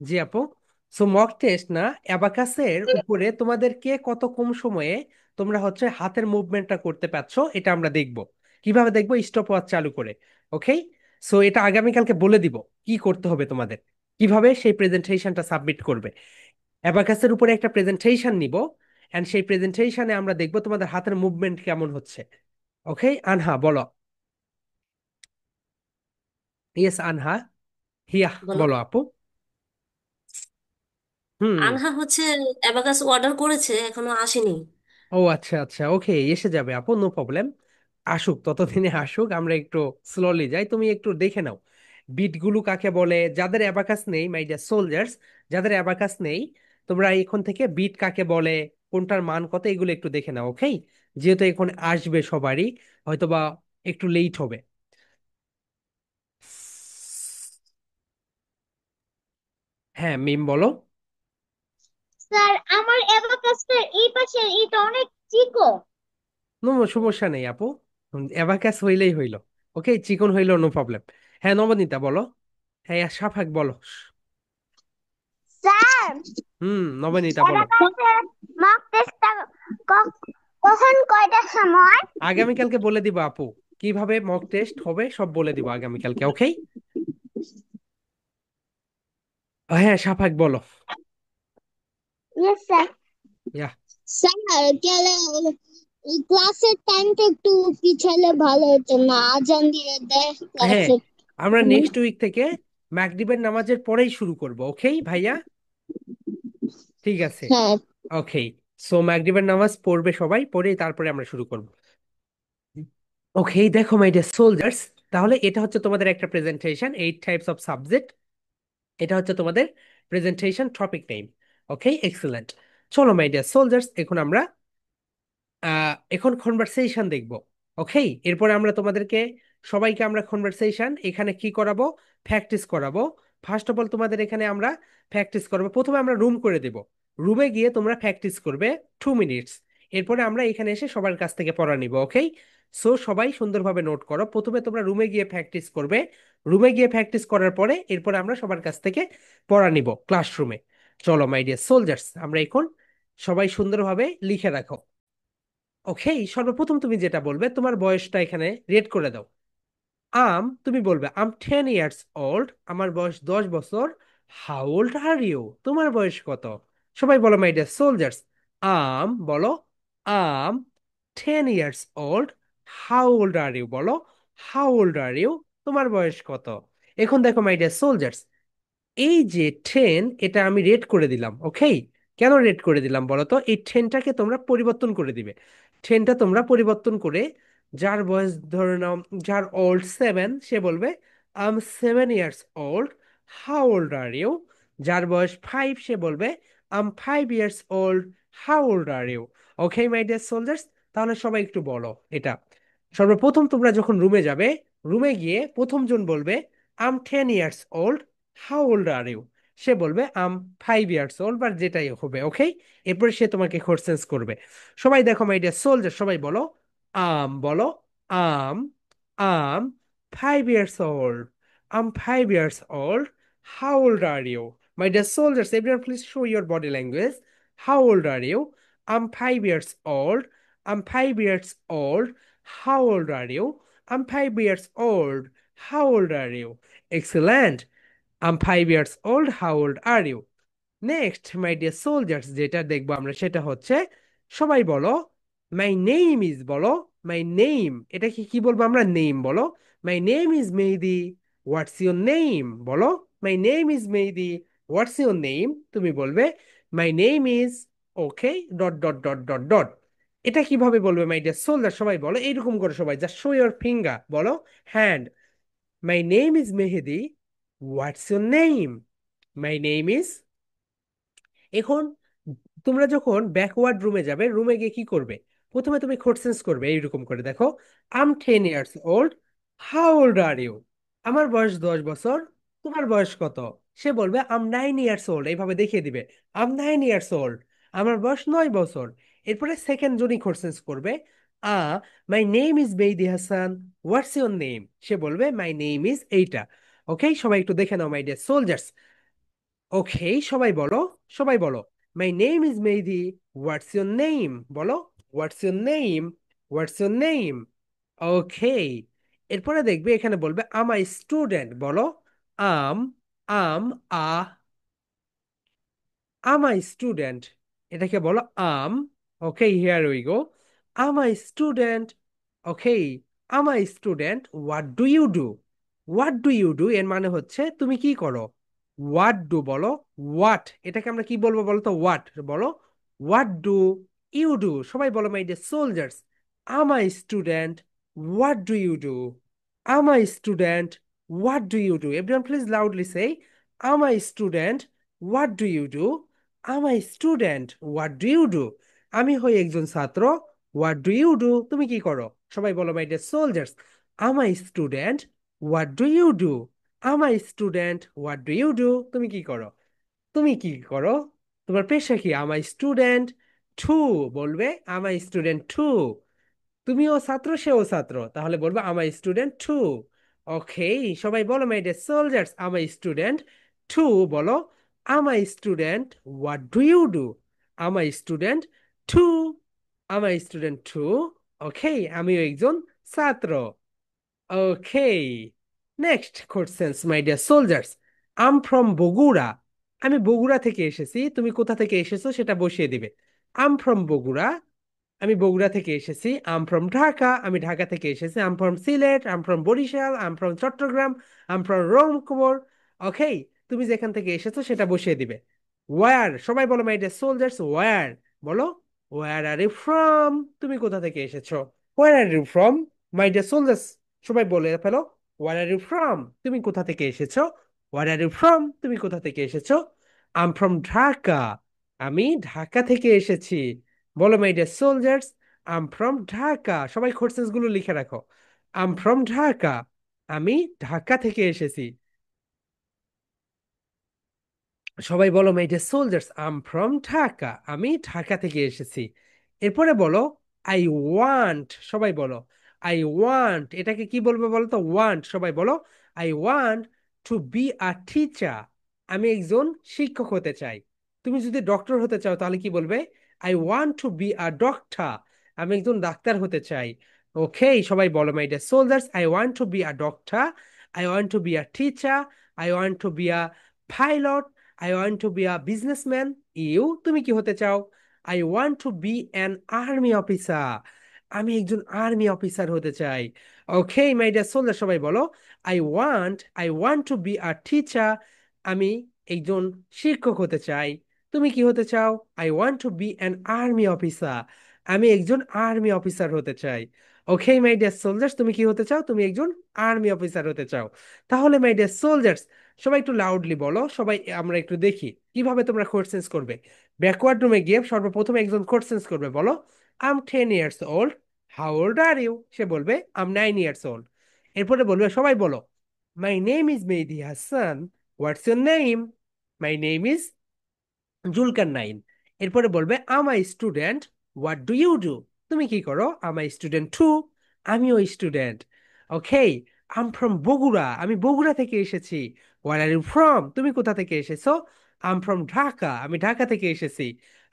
জি আপু। সো মক টেস্ট না, অ্যাবাকাসের উপরে তোমাদেরকে কত কম সময়ে তোমরা হচ্ছে হাতের মুভমেন্টটা করতে পারছো, এটা আমরা দেখব। কিভাবে দেখবো? স্টপ ওয়াচ চালু করে। ওকে, সো এটা আগামীকালকে বলে দিব কি করতে হবে তোমাদের, কিভাবে সেই প্রেজেন্টেশনটা সাবমিট করবে। অ্যাবাকাসের উপরে একটা প্রেজেন্টেশন নিব, এন্ড সেই প্রেজেন্টেশনে আমরা দেখব তোমাদের হাতের মুভমেন্ট কেমন হচ্ছে। ওকে আনহা বলো। ইয়েস আনহা। হিয়া বলো। বলো আপু। হুম। আনহা হচ্ছে অ্যাবাকাস অর্ডার করেছে, এখনো আসেনি। ও আচ্ছা আচ্ছা, ওকে, এসে যাবে আপু, নো প্রবলেম। আসুক, ততদিনে আসুক, আমরা একটু স্লোলি যাই, তুমি একটু দেখে নাও বিটগুলো কাকে বলে। যাদের অ্যাবাকাস নেই, মাই ডিয়ার সোলজার্স, যাদের অ্যাবাকাস নেই, তোমরা এখন থেকে বিট কাকে বলে, কোনটার মান কত, এগুলো একটু দেখে নাও। ওকে, যেহেতু এখন আসবে সবারই, হয়তোবা একটু লেট হবে। হ্যাঁ মিম বলো। স্যার আমার অ্যাবাকাসটার এই পাশের এটা অনেক চিকো। নো সমস্যা নেই আপু, অ্যাবাকাস হইলেই হইলো। ওকে, চিকন হইলো নো প্রবলেম। হ্যাঁ নবনীতা বলো। হ্যাঁ সাফাক বলো। স্যার নবনীতা বলো। অ্যাবাকাসের মক টেস্টটা কখন কয়টার সময়? আগামীকালকে বলে দিব আপু, কিভাবে মক টেস্ট হবে সব বলে দিব আগামীকালকে। ওকে, হ্যাঁ সাফাক বলো। Yes sir. ইয়া। স্যার গেলে ক্লাসের টাইমটা একটু পিছালে ভালো হতো না, আজান দিয়ে দেয় হ্যাঁ, ক্লাসের। আমরা নেক্সট উইক থেকে মাগরিবের নামাজের পরেই শুরু করব। ওকে ভাইয়া, ঠিক আছে। হ্যাঁ। ওকে, সো মাগরিবের নামাজ পড়বে সবাই, পড়ে তারপরে আমরা শুরু করব। ওকে, দেখো মাই ডিয়ার সোলজার্স, তাহলে এটা হচ্ছে তোমাদের একটা প্রেজেন্টেশন, 8 টাইপস অফ সাবজেক্ট। এটা হচ্ছে তোমাদের প্রেজেন্টেশন টপিক নেম। ওকে এক্সেলেন্ট। চলো মাই ডিয়ার সোলজার্স, এখন আমরা এখন কনভারসেশন দেখব। ওকে, এরপরে আমরা তোমাদেরকে সবাইকে আমরা কনভারসেশন এখানে কি করাবো, প্র্যাকটিস করাবো। ফার্স্ট অফ অল তোমাদের এখানে আমরা প্র্যাকটিস করবো, প্রথমে আমরা রুম করে দেব, রুমে গিয়ে তোমরা প্র্যাকটিস করবে 2 মিনিটস। এরপরে আমরা এখানে এসে সবার কাছ থেকে পড়া নিব। ওকে, সো সবাই সুন্দরভাবে নোট করো, প্রথমে তোমরা রুমে গিয়ে প্র্যাকটিস করবে, রুমে গিয়ে প্র্যাকটিস করার পরে এরপরে আমরা সবার কাছ থেকে পড়া নিব ক্লাসরুমে। চলো মাই ডিয়ার সোলজার্স, আমরা এখন সবাই সুন্দরভাবে লিখে রাখো। ওকে, সর্বপ্রথম তুমি যেটা বলবে তোমার বয়সটা এখানে রেড করে দাও। তুমি বলবে আম 10 ইয়ার্স ওল্ড, আমার বয়স 10 বছর। হাউ ওল্ড আর ইউ, তোমার বয়স কত? সবাই বলো মাই ডিয়ার সোলজার্স। বলো I'm 10 years old. How old are you বলো, হাউ ওল্ড আর ইউ, তোমার বয়স কত? এখন দেখো মাই ডিয়ার সোলজার্স, এই যে 10, এটা আমি রেড করে দিলাম। ওকে, কেন রেড করে দিলাম বলো তো? এই 10টাকে তোমরা পরিবর্তন করে দিবে, 10টা তোমরা পরিবর্তন করে, যার বয়স ধরে নাও, যার ওল্ড 7 সে বলবে I'm 7 years old. How old are you? যার বয়স 5 সে বলবে I'm 5 years old. How old are you? Okay my dear soldiers, তাহলে সবাই একটু বলো এটা। সর্বপ্রথম তোমরা যখন রুমে যাবে, রুমে গিয়ে প্রথম জন বলবে I'm 10 years old. How old are you? সে বলবে আম 5 ইয়ার্স ওল্ড, বা যেটাই হবে। ওকে, এরপরে সে তোমাকে কোশ্চেন্স করবে। সবাই দেখো মাই ডিয়ার সোলজার, সবাই বলো বলো I'm I'm 5 years old. I'm 5 years old. How old are you? My dear soldiers, everyone please show your body language. How old are you? I'm 5 years old. I'm 5 years old. How old are you? I'm 5 years old. How old are you? Excellent. I'm 5 years old, how old are you? Next my dear soldiers, যেটা দেখবো আমরা সেটা হচ্ছে, সবাই বলো মাই নেম ইজ, বলো মাই নেম, এটা কি কি বলবো আমরা? নেম বলো। My name is Mehedi, what's your name বলো। My name is Mehedi, what's your name? তুমি বলবে my name is, okay, dot dot dot dot dot. এটা কিভাবে বলবে মাই ডিয়ার সোলজার? সবাই বলো এইরকম করে, সবাই জাস্ট শো ইউর ফিঙ্গার, বলো hand. My name is Mehedi, what's your name? My name is. এখন তোমরা যখন ব্যাকওয়ার্ড রুমে যাবে, রুমে গিয়ে কি করবে? প্রথমে তুমি কোশ্চেন্স করবে এইরকম করে, দেখো I'm 10 years old. How old are you? আমার বয়স 10 বছর, তোমার বয়স কত? সে বলবে আম 9 ইয়ার্স ওল্ড, এইভাবে দেখিয়ে দিবে আম 9 ইয়ার্স ওল্ড, আমার বয়স 9 বছর। এরপরে সেকেন্ড জনই কোশ্চেন্স করবে, uh my name is Mehedi Hasan, what's your name? সে বলবে মাই নেম ইজ এইটা। ওকে, সবাই একটু দেখে নাও মাই ডিয়ার সোলজার্স। ওকে, সবাই বলো, সবাই বলো my name is Mehedi, what's your name বলো। What's your name, what's your name. Okay, এরপরে দেখবে এখানে বলবে আম আই স্টুডেন্ট, বলো I'm, um, am I student, এটাকে বলো am. Okay, here we go, am I student। Okay, am I student, what do you do, what do you do এর মানে হচ্ছে তুমি কি করো। what do বলো, what এটাকে আমরা কি বলবো বলো তো, what বলো, what do you do। সবাই বলো my dear soldiers, am I student, what do you do, am I student, what do you do, everyone please loudly say, am I student, what do you do, am I student, what do you do। আমি হই একজন ছাত্র, what do you do তুমি কি করো। সবাই বলো my dear soldiers, am I student, what do you do, am I student, what do you do তুমি কি করো, তুমি কি করো, তোমার পেশা কি। am I student টু, বলবে am I student টু, তুমিও ছাত্র সেও ছাত্র, তাহলে বলবো am I student too. Okay, সবাই বলো my dear soldiers, am I student too, বলো am I student, what do you do, am I student too, am I student too. Okay, আমিও একজন ছাত্র। Okay, next questions my dear soldiers, I'm from Bogura, আমি বগুড়া থেকে এসেছি, তুমি কোথা থেকে এসেছো সেটা বসিয়ে দিবে। আম ফ্রম বগুড়া, আমি বগুড়া থেকে এসেছি। আম ফ্রম ঢাকা, আমি ঢাকা থেকে এসেছি। I'm from Sylhet, I'm from Barisal, I'm from Chattogram, I'm from Rangpur. Okay, তুমি যেখান থেকে এসেছো সেটা বসিয়ে দিবে। ওয়ার, সবাই বলো মাই ডিয়ার সোলজার্স, ওয়ার, বলো ওয়ার আর ইউ ফ্রম, তুমি কোথা থেকে এসেছো। Where are you from, my dear soldiers, সবাই বলে ফেলো, ওয়ার আর ইউ ফ্রম, তুমি কোথা থেকে এসেছো। ওয়ার আর ইউ ফ্রম, তুমি কোথা থেকে এসেছো। আম ফ্রম ঢাকা, আমি ঢাকা থেকে এসেছি। বলো my dear soldiers, I'm from Dhaka, সবাই কোশ্চেন্স গুলো লিখে রাখো। আম ফ্রম ঢাকা, আমি ঢাকা থেকে এসেছি। সবাই বলো my dear soldiers, I'm from Dhaka, আমি ঢাকা থেকে এসেছি। এরপরে বলো আই ওয়ান্ট, সবাই বলো আই ওয়ান্ট, এটাকে কি বলবো বলো তো, ওয়ান্ট, সবাই বলো I want to be a teacher, আমি একজন শিক্ষক হতে চাই। তুমি যদি ডক্টর হতে চাও তাহলে কি বলবে, I want to be a doctor, আমি একজন ডাক্তার হতে চাই। ওকে, সবাই বলো my dear soldiers, I want to be a doctor, I want to be a teacher, I want to be a pilot, I want to be a businessman. You, তুমি কি হতে চাও। I want to be an army officer, আমি একজন আর্মি অফিসার হতে চাই। ওকে মাই ডিয়ার সোলজার, সবাই বলো I want to be a teacher, আমি একজন শিক্ষক হতে চাই। তুমি কি হতে চাও। I want to be an army officer, আমি একজন আর্মি অফিসার হতে চাই। ওকে মাই ডিয়ার সোলজার্স, তুমি কি হতে চাও, তুমি একজন আর্মি অফিসার হতে চাও। তাহলে মাই ডিয়ার সোলজার্স, সবাই একটু লাউডলি বলো, সবাই আমরা একটু দেখি কিভাবে তোমরা কোশ্চেন্স করবে। ব্যাকওয়ার্ড রুমে গিয়ে সর্বপ্রথম একজন কোশ্চেন্স করবে, বলো I'm 10 years old, how old are you, সে বলবে আম 9 years old। এরপরে বলবে, সবাই বলো my name is Mehedi Hasan, what's your name, my name is Zulkarnain. এরপরে বলবে am I student, what do you do, তুমি কি করো। আমাই স্টুডেন্ট টু, আমিও স্টুডেন্ট। ওকে, আম ফ্রম বগুড়া, আমি বগুড়া থেকে এসেছি। হোয়ার আর ইউ ফ্রম, তুমি কোথা থেকে এসেছো। আম ফ্রম ঢাকা, আমি ঢাকা থেকে এসেছি।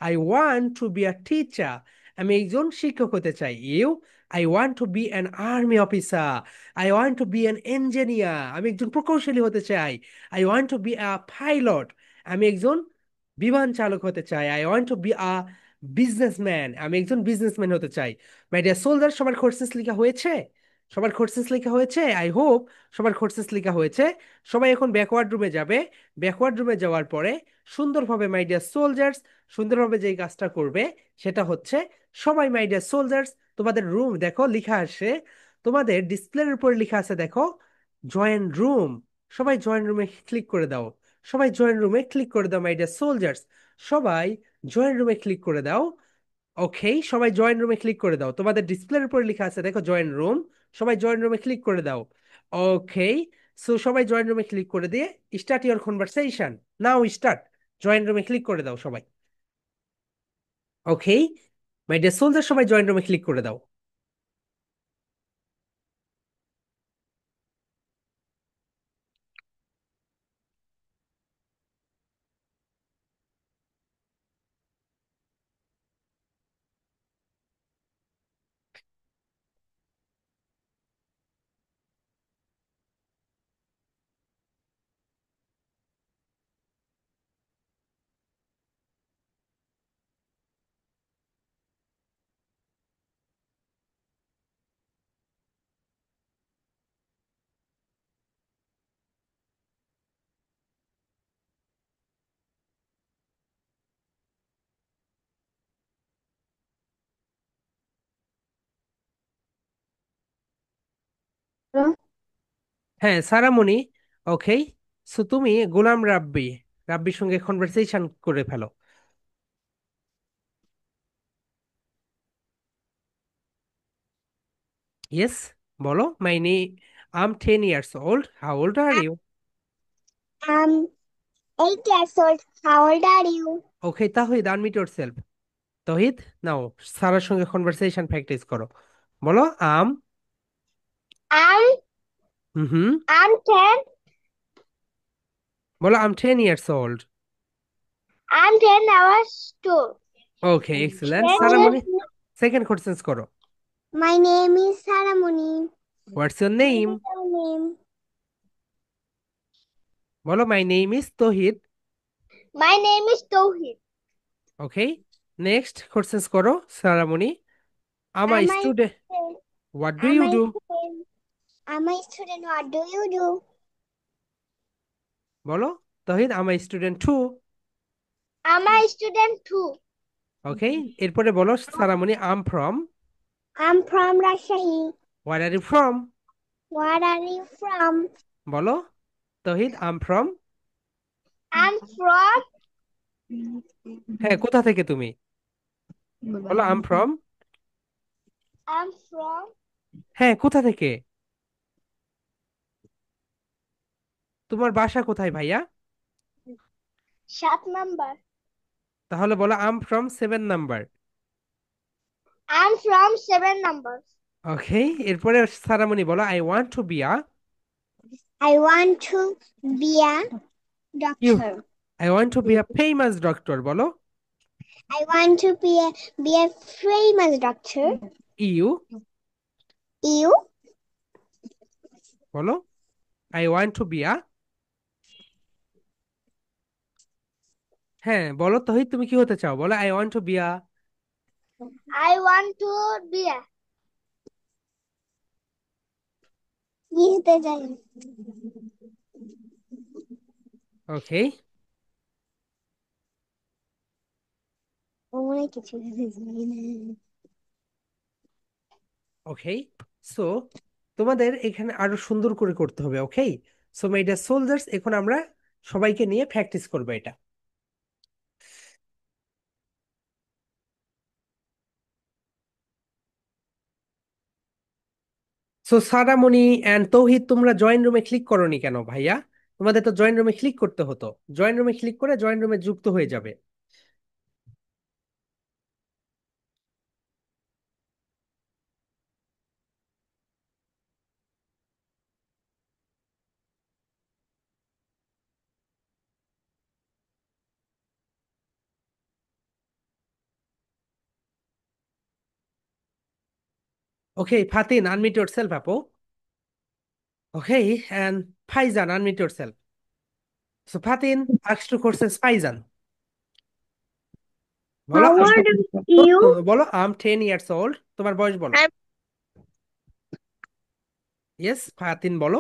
I want to be a teacher, আমি একজন শিক্ষক হতে চাই। You, I want to be an army officer, I want to be an engineer, আমি একজন প্রকৌশলী হতে চাই। I want to be a pilot, আমি একজন বিমান চালক হতে চাই। I want to be a businessman, আমি একজন বিজনেসম্যান হতে চাই। মাই ডিয়ার সোলজার, সবার কোর্সেস লেখা হয়েছে, সবার কোর্সেস লেখা হয়েছে, আই হোপ সবার কোর্সেস লেখা হয়েছে। সবাই এখন ব্যাকওয়ার্ড রুমে যাবে। ব্যাকওয়ার্ড রুমে যাওয়ার পরে সুন্দরভাবে মাই ডিয়ার সোলজার্স, সুন্দরভাবে যেই কাজটা করবে সেটা হচ্ছে, সবাই মাই ডিয়ার সোলজার্স, তোমাদের রুম দেখো লেখা আসে, তোমাদের ডিসপ্লের উপরে লেখা আছে দেখো, জয়েন রুম। সবাই জয়েন রুমে ক্লিক করে দাও, সবাই জয়েন রুমে ক্লিক করে দাও মাই ডিয়ার সোলজার্স, সবাই জয়েন রুমে ক্লিক করে দাও। ওকে, সবাই জয়েন রুমে ক্লিক করে দাও, তোমাদের ডিসপ্লের উপরে লেখা আছে দেখো জয়েন রুম, সবাই জয়েন রুমে ক্লিক করে দাও। ওকে, সো সবাই জয়েন রুমে ক্লিক করে দিয়ে start your conversation, now start, join রুমে ক্লিক করে দাও সবাই। ওকে মাই ডিয়ার সোলজার, সবাই জয়েন রুমে ক্লিক করে দাও। হ্যাঁ সারামণি। ওকে, সো তুমি গোলাম রাব্বি, রাব্বির সঙ্গে কনভারসেশন করে ফেলো। ইয়েস, বলো মাই নে, I'm 10 years old, how old are you? I'm 8 years old. How old are you? Okay Tahid, unmute yourself. Tohid, now সারার সঙ্গে কনভারসেশন প্র্যাকটিস করো। বলো আম। I'm hmm hmm. I'm 10. বলো I'm 10 years old। I'm 10 hours too. Okay excellent. 10 years. Saramoni second questions করো। My name is Saramuni. What's your My name? middle name. বলো my name is Tohid. My name is Tohit. Okay, next questions করো Saramoni. Am I I'm a student, student. What do I'm you a do? student. I'm a student. What do you do? বলো Tohid am I student too. I'm a student too. Okay, এরপরে বলো Saramoni I'm from. I'm from Rajshahi. Where are you from? Where are you from? বলো তহিদ আম ফ্রম। I'm from. হ্যাঁ কোথা থেকে তুমি? বলো আম ফ্রম। I'm from হ্যাঁ কোথা থেকে? তোমার বাসা কোথায় ভাইয়া? Shop number. তাহলে বলো I'm from 7 number. I'm from 7 numbers. Okay, এরপরে সারামণি বলো I want to be a. I want to be a you, doctor. I want to be a famous doctor. বলো I want to be a famous doctor. You. You? বলো I want to be a. হ্যাঁ বলো তহিদ তুমি কি হতে চাও? বলো I want to be a. I want to be a. কি হতে চাই? ওকে। ও মনে হয় কিছু হতে চাই না। ওকে, সো তোমাদের এখানে আরো সুন্দর করে করতে হবে। ওকে, সো মাই ডিয়ার সোলজার্স, এখন আমরা সবাইকে নিয়ে প্র্যাকটিস করবো এটা। সো সারামণি অ্যান্ড তৌহিদ, তোমরা জয়েন রুমে ক্লিক করোনি কেন ভাইয়া? তোমাদের তো জয়েন রুমে ক্লিক করতে হতো। জয়েন রুমে ক্লিক করে জয়েন রুমে যুক্ত হয়ে যাবে। ওকে ফাতিন, আনমিউট ইয়োরসেলফ আপু। Okay, and Faizan, unmute yourself. So Fatin asked to question Faizan. বলো How old are you? বলো আম 10 ইয়ার্স ওল্ড। তোমার বয়স বলো। I'm ইয়েস ফাতিন বলো।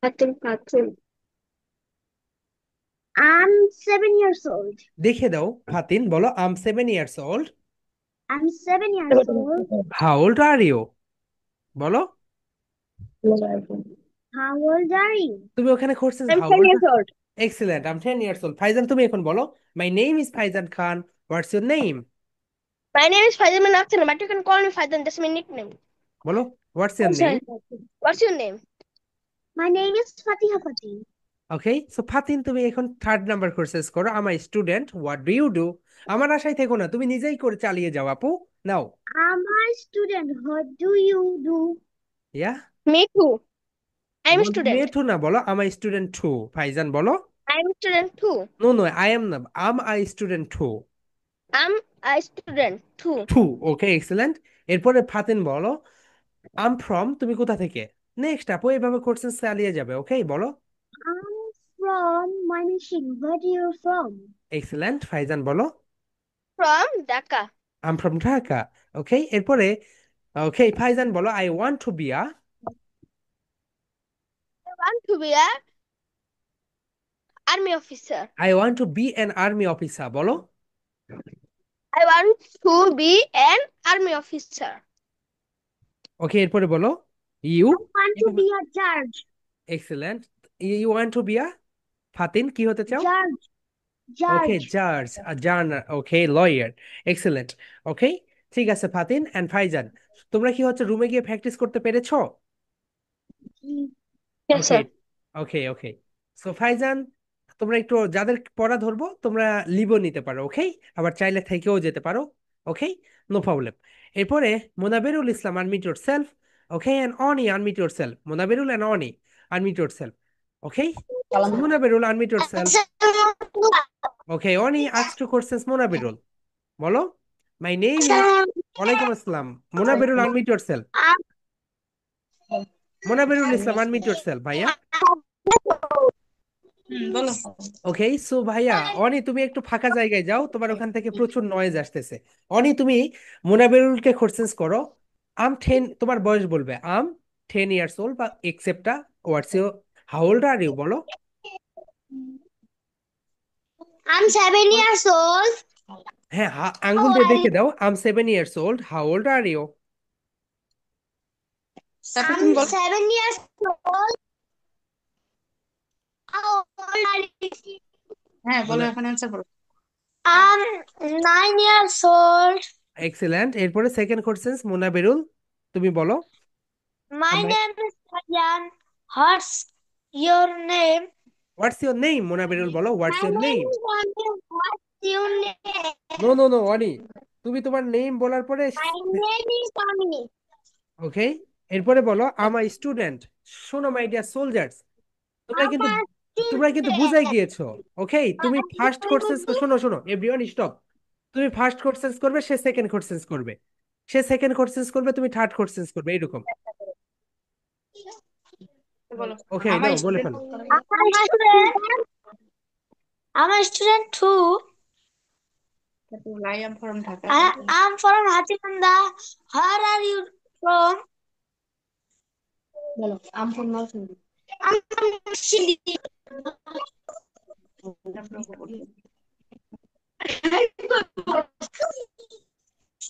Fatul. I'm 7 years old. দেখে দাও ফাতিন, বলো I'm 7 years old. I'm 7 years old. How old are you? বলো How old are you? তুমি ওখানে question I'm how 10 old. years old. Excellent, I'm 10 years old. Faizan তুমি এখন বলো my name is Faizan Khan, what's your name? My name is Faizan Akhtar, but you can call me Faizan. That's my nickname. বলো what's your Oh, name? sorry. What's your name? My name is Fatiha Fatih. Okay, so Fatin তুমি এখন 3rd নাম্বার কোর্সেস করো। আমার student, what do you do? আমার আশায় থেকো না, তুমি নিজেই করে চালিয়ে যাও আপু। নাও। I'm a student. What do you do? Yeah, Me too. I'm a বলো student. মেথু না, বলো আমার স্টুডেন্ট টু। ফাইজান বলো I'm a student too. No no I am না, am I student too. I'm a student too. Too, okay excellent. এরপরে ফাতিন বলো আম ফ্রম, তুমি কোথা থেকে? নেক্সট আপু এভাবে কোশ্চেন চালিয়ে যাবে। ওকে বলো I'm from Manishin. Where are you from? Excellent. Faizan বলো From Dhaka. I'm from Dhaka. Okay, এরপরে ওকে ফাইজান বলো I want to be a. I want to be a army officer. I want to be an army officer. বলো I want to be an army officer. Okay, এরপরে বলো you, want to be a judge. Excellent. You want to be a, Fatin কি হতে চাও? Judge. Okay, Judge. জাজ, জার্নাল, ওকে, লয়ার, এক্সেলেন্ট। ওকে, ঠিক আছে ফাতিন অ্যান্ড ফাইজান, তোমরা কি হচ্ছে রুমে গিয়ে প্র্যাকটিস করতে পেরেছো? Yes, ওকে, sir. ওকে, ওকে। সো ফাইজান, তোমরা একটু যাদের পড়া ধরবো তোমরা লিভও নিতে পারো, ওকে, আবার চাইলে থেকেও যেতে পারো, ওকে, নো প্রবলেম। এরপরে Monaberul Islam, unmute yourself, okay, and Oni unmute yourself, Monaberul and Oni unmute yourself, okay. So Monaberul unmute yourself, okay, Oni ask two questions Monaberul, বলো মাই নেম ইজ, ওয়ালাইকুম আসসালাম, Monaberul unmute yourself, Monaberul Islam unmute yourself ভাইয়া। বলো। ওকে, সো ভাইয়া, অনি তুমি একটু ফাঁকা জায়গায় যাও, তোমার ওখান থেকে প্রচুর নয়েজ আসতেছে। অনি তুমি মোনাবেরুলকে কোশ্চেন্স করো, আম 10, তোমার বয়স বলবে, আম 10 ইয়ার্স ওল্ড বা এক্সেপ্টা, what's your, how old are you, বলো। I'm 7 years old. হ্যাঁ, How আঙ্গুল দিয়ে are দেখে you? দাও, I'm 7 years old, how old are you. তারপর I'm তুমি বলো। 7 years old. How old are you? হ্যাঁ বলো, এখন অ্যান্সার বলো। I'm 9 years old. এক্সেলেন্ট। এরপরে সেকেন্ড কোশ্চেন্স মোনাবেরুল, তুমি বলো My আমায়, name is Kayan. What's your name? What's your name, Monaberul বলো what's My your name name. is Wanda. What's your name? No no no Oni, তুমি তোমার নেম বলার পরে, My name is Tommy. ওকে, এরপরে বলো আমার স্টুডেন্ট। শোনো মাই ডিয়ার সোলজার্স, তোমরা I'm কিন্তু a তোমরা কিন্তু বুঝাই student. গিয়েছো, ওকে। তুমি ফার্স্ট কোর্সেস, শোনো শোনো এভরিওয়ান স্টপ, তুমি ফার্স্ট কোর্সেস করবে, সে সেকেন্ড কোর্সেস করবে, সে সেকেন্ড কোর্সেস করবে, তুমি থার্ড কোর্সেস করবে, এরকম। বলো ওকে, আমার নাও বলে স্টুডেন্ট। ফেলো। I'm a student too. I am from Dhaka. I'm from Hatimanda. Where are you from? বলো I'm from Narsingdi. I'm from Chile.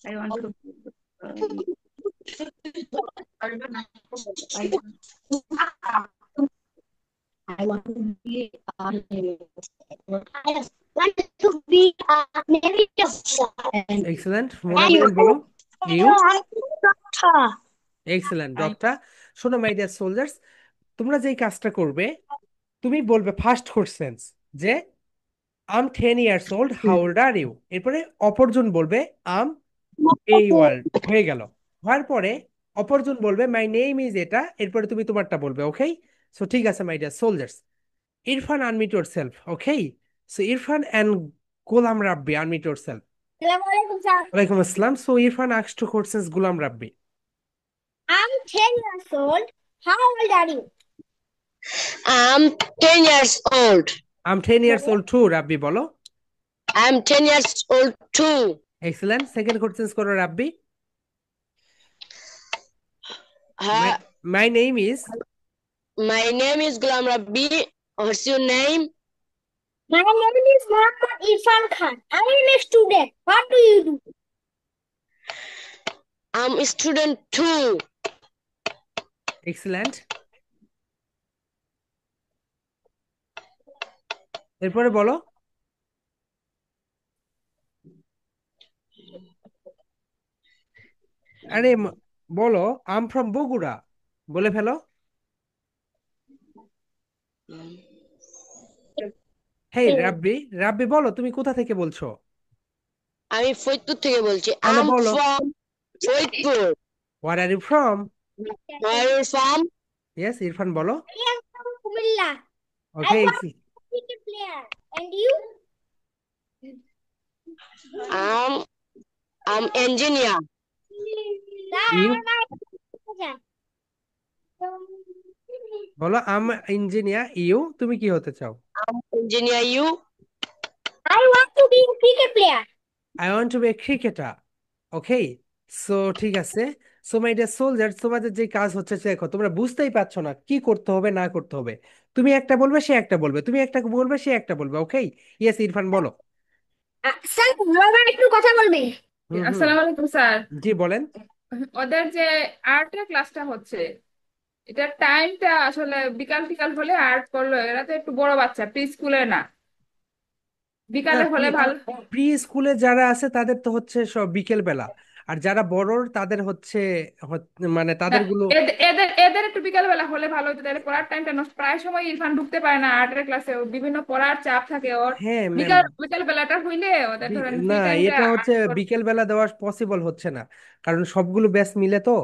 I want to, I want to be a I want to be a Navy officer. and excellent, And you? Monaberul বলো you, I'm a doctor. Excellent doctor. শোনো মাই ডিয়ার সোলজার্স, তোমরা যেই কাজটা করবে, তুমি বলবে ফার্স্ট কোশ্চেন্স যে I'm 10 years old, how old are you, এরপরে অপরজন বলবে আম, এই ওয়ার্ল্ড হয়ে গেল, হওয়ার পরে অপরজন বলবে মাই নেম ইজ এটা, এরপরে তুমি তোমারটা বলবে, ওকে। সো ঠিক আছে my dear soldiers, Irfan unmute yourself, okay. So Irfan and Golam Rabbi unmute yourself. Assalamualaikum, sir. ওয়ালাইকুম আসসালাম। So Irfan asked two questions Golam Rabbi, I'm 10 years old. How old are you? I'm 10 years old. I'm 10 years old too, Rabbi বলো। I'm 10 years old too. Excellent, second questions করো Rabbi. My Ha- my name is, my name is Gulam Rabbi. What's your name? My name is Muhammad Irfan Khan. I am a student. What do you do? I'm a student too. Excellent. এরপরে বলো, আরে বলো আম ফ্রম বগুড়া, বলে ফেলো। হেই রাব্বি, রাব্বি বলো তুমি কোথা থেকে বলছো, আমি ফরিদপুর থেকে বলছি। তাহলে I'm বলো from Faridpur. Where are you from. Where are you from? Yes, Irfan বলো। I am from Kumilla. I okay, want to be a cricket player. And you? I'm I'm engineer. Sir, you sir. বলো আম ইঞ্জিনিয়ার, ইউ তুমি কি হতে চাও। Engineer you? I want to be a cricket player. I want to be a cricketer, okay. So ঠিক আছে, সো মাই ডিয়ার সোলজার, তোমাদের যে কাজ হচ্ছে দেখো, তোমরা বুঝতেই পারছো না কি করতে হবে না করতে হবে, তুমি একটা বলবে সে একটা বলবে, তুমি একটা বলবে সে একটা বলবে, ওকে। ইয়েস ইরফান বলো। স্যার আমার একটু কথা বলবে। হুম হুম, আসসালামু আলাইকুম স্যার। জি বলেন। ওদের যে আর্টের ক্লাসটা হচ্ছে এটা টাইমটা আসলে বিকাল টিকাল হলে আর্ট করলো, এরা তো একটু বড় বাচ্চা, প্রি স্কুলে না, না, বিকালে হলে ভালো। প্রি স্কুলে যারা আছে তাদের তো হচ্ছে সব বিকেল বেলা, আর যারা বড় তাদের হচ্ছে মানে না, তাদের গুলো। এদের এদের এদের একটু বিকাল বেলা হলে ভালো হতো, তাহলে পড়ার টাইমটা নষ্ট। প্রায় সময় ইরফান ঢুকতে পারে না আর্টের ক্লাসে, বিভিন্ন পড়ার চাপ থাকে ওর। হ্যাঁ ম্যাম, বিকাল বিকাল বেলাটা হইলে ওদের ধরেন না ফ্রি টাইমটা এটা হচ্ছে আর্ট করে। বিকেল বেলা দেওয়া পসিবল হচ্ছে না, কারণ সবগুলো ব্যাচ মিলে তো,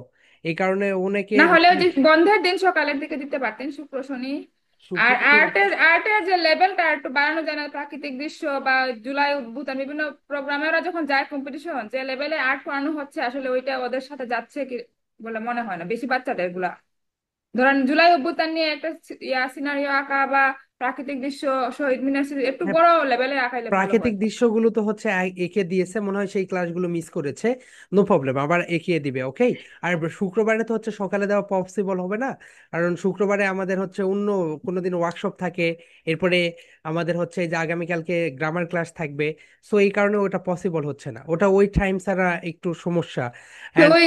এই কারণে অনেকে না হলেও যে বন্ধের দিন সকালের দিকে দিতে পারতেন, শুক্র শনি। শুক্র আর শনি। আর্টের যে লেভেলটা একটু বাড়ানো যায় না, প্রাকৃতিক দৃশ্য বা জুলাই উদ্ভুতান বিভিন্ন প্রোগ্রামে ওরা যখন যায় কম্পিটিশন, যে লেভেলে আর্ট করানো হচ্ছে আসলে ওইটা ওদের সাথে যাচ্ছে কি বলে মনে হয় না বেশি বাচ্চাদের গুলা। ধরেন জুলাই অভ্যুত্থান নিয়ে একটা সিনারিও আঁকা বা প্রাকৃতিক দৃশ্য, শহীদ মিনার একটু হ্যাঁ, বড় লেভেলে আঁকাইলে ভালো প্রাকৃতিক হয়। দৃশ্যগুলো তো হচ্ছে এঁকে দিয়েছে মনে হয়, সেই ক্লাসগুলো মিস করেছে। নো প্রবলেম, আবার এঁকে দিবে, ওকে। আর শুক্রবারে তো হচ্ছে সকালে দেওয়া পসিবল হবে না, কারণ শুক্রবারে আমাদের হচ্ছে অন্য কোনো দিন ওয়ার্কশপ থাকে, এরপরে আমাদের হচ্ছে এই যে আগামীকালকে গ্রামার ক্লাস থাকবে। সো এই কারণে ওটা পসিবল হচ্ছে না, ওটা ওই টাইম ছাড়া একটু সমস্যা। তো অ্যান্ড ওই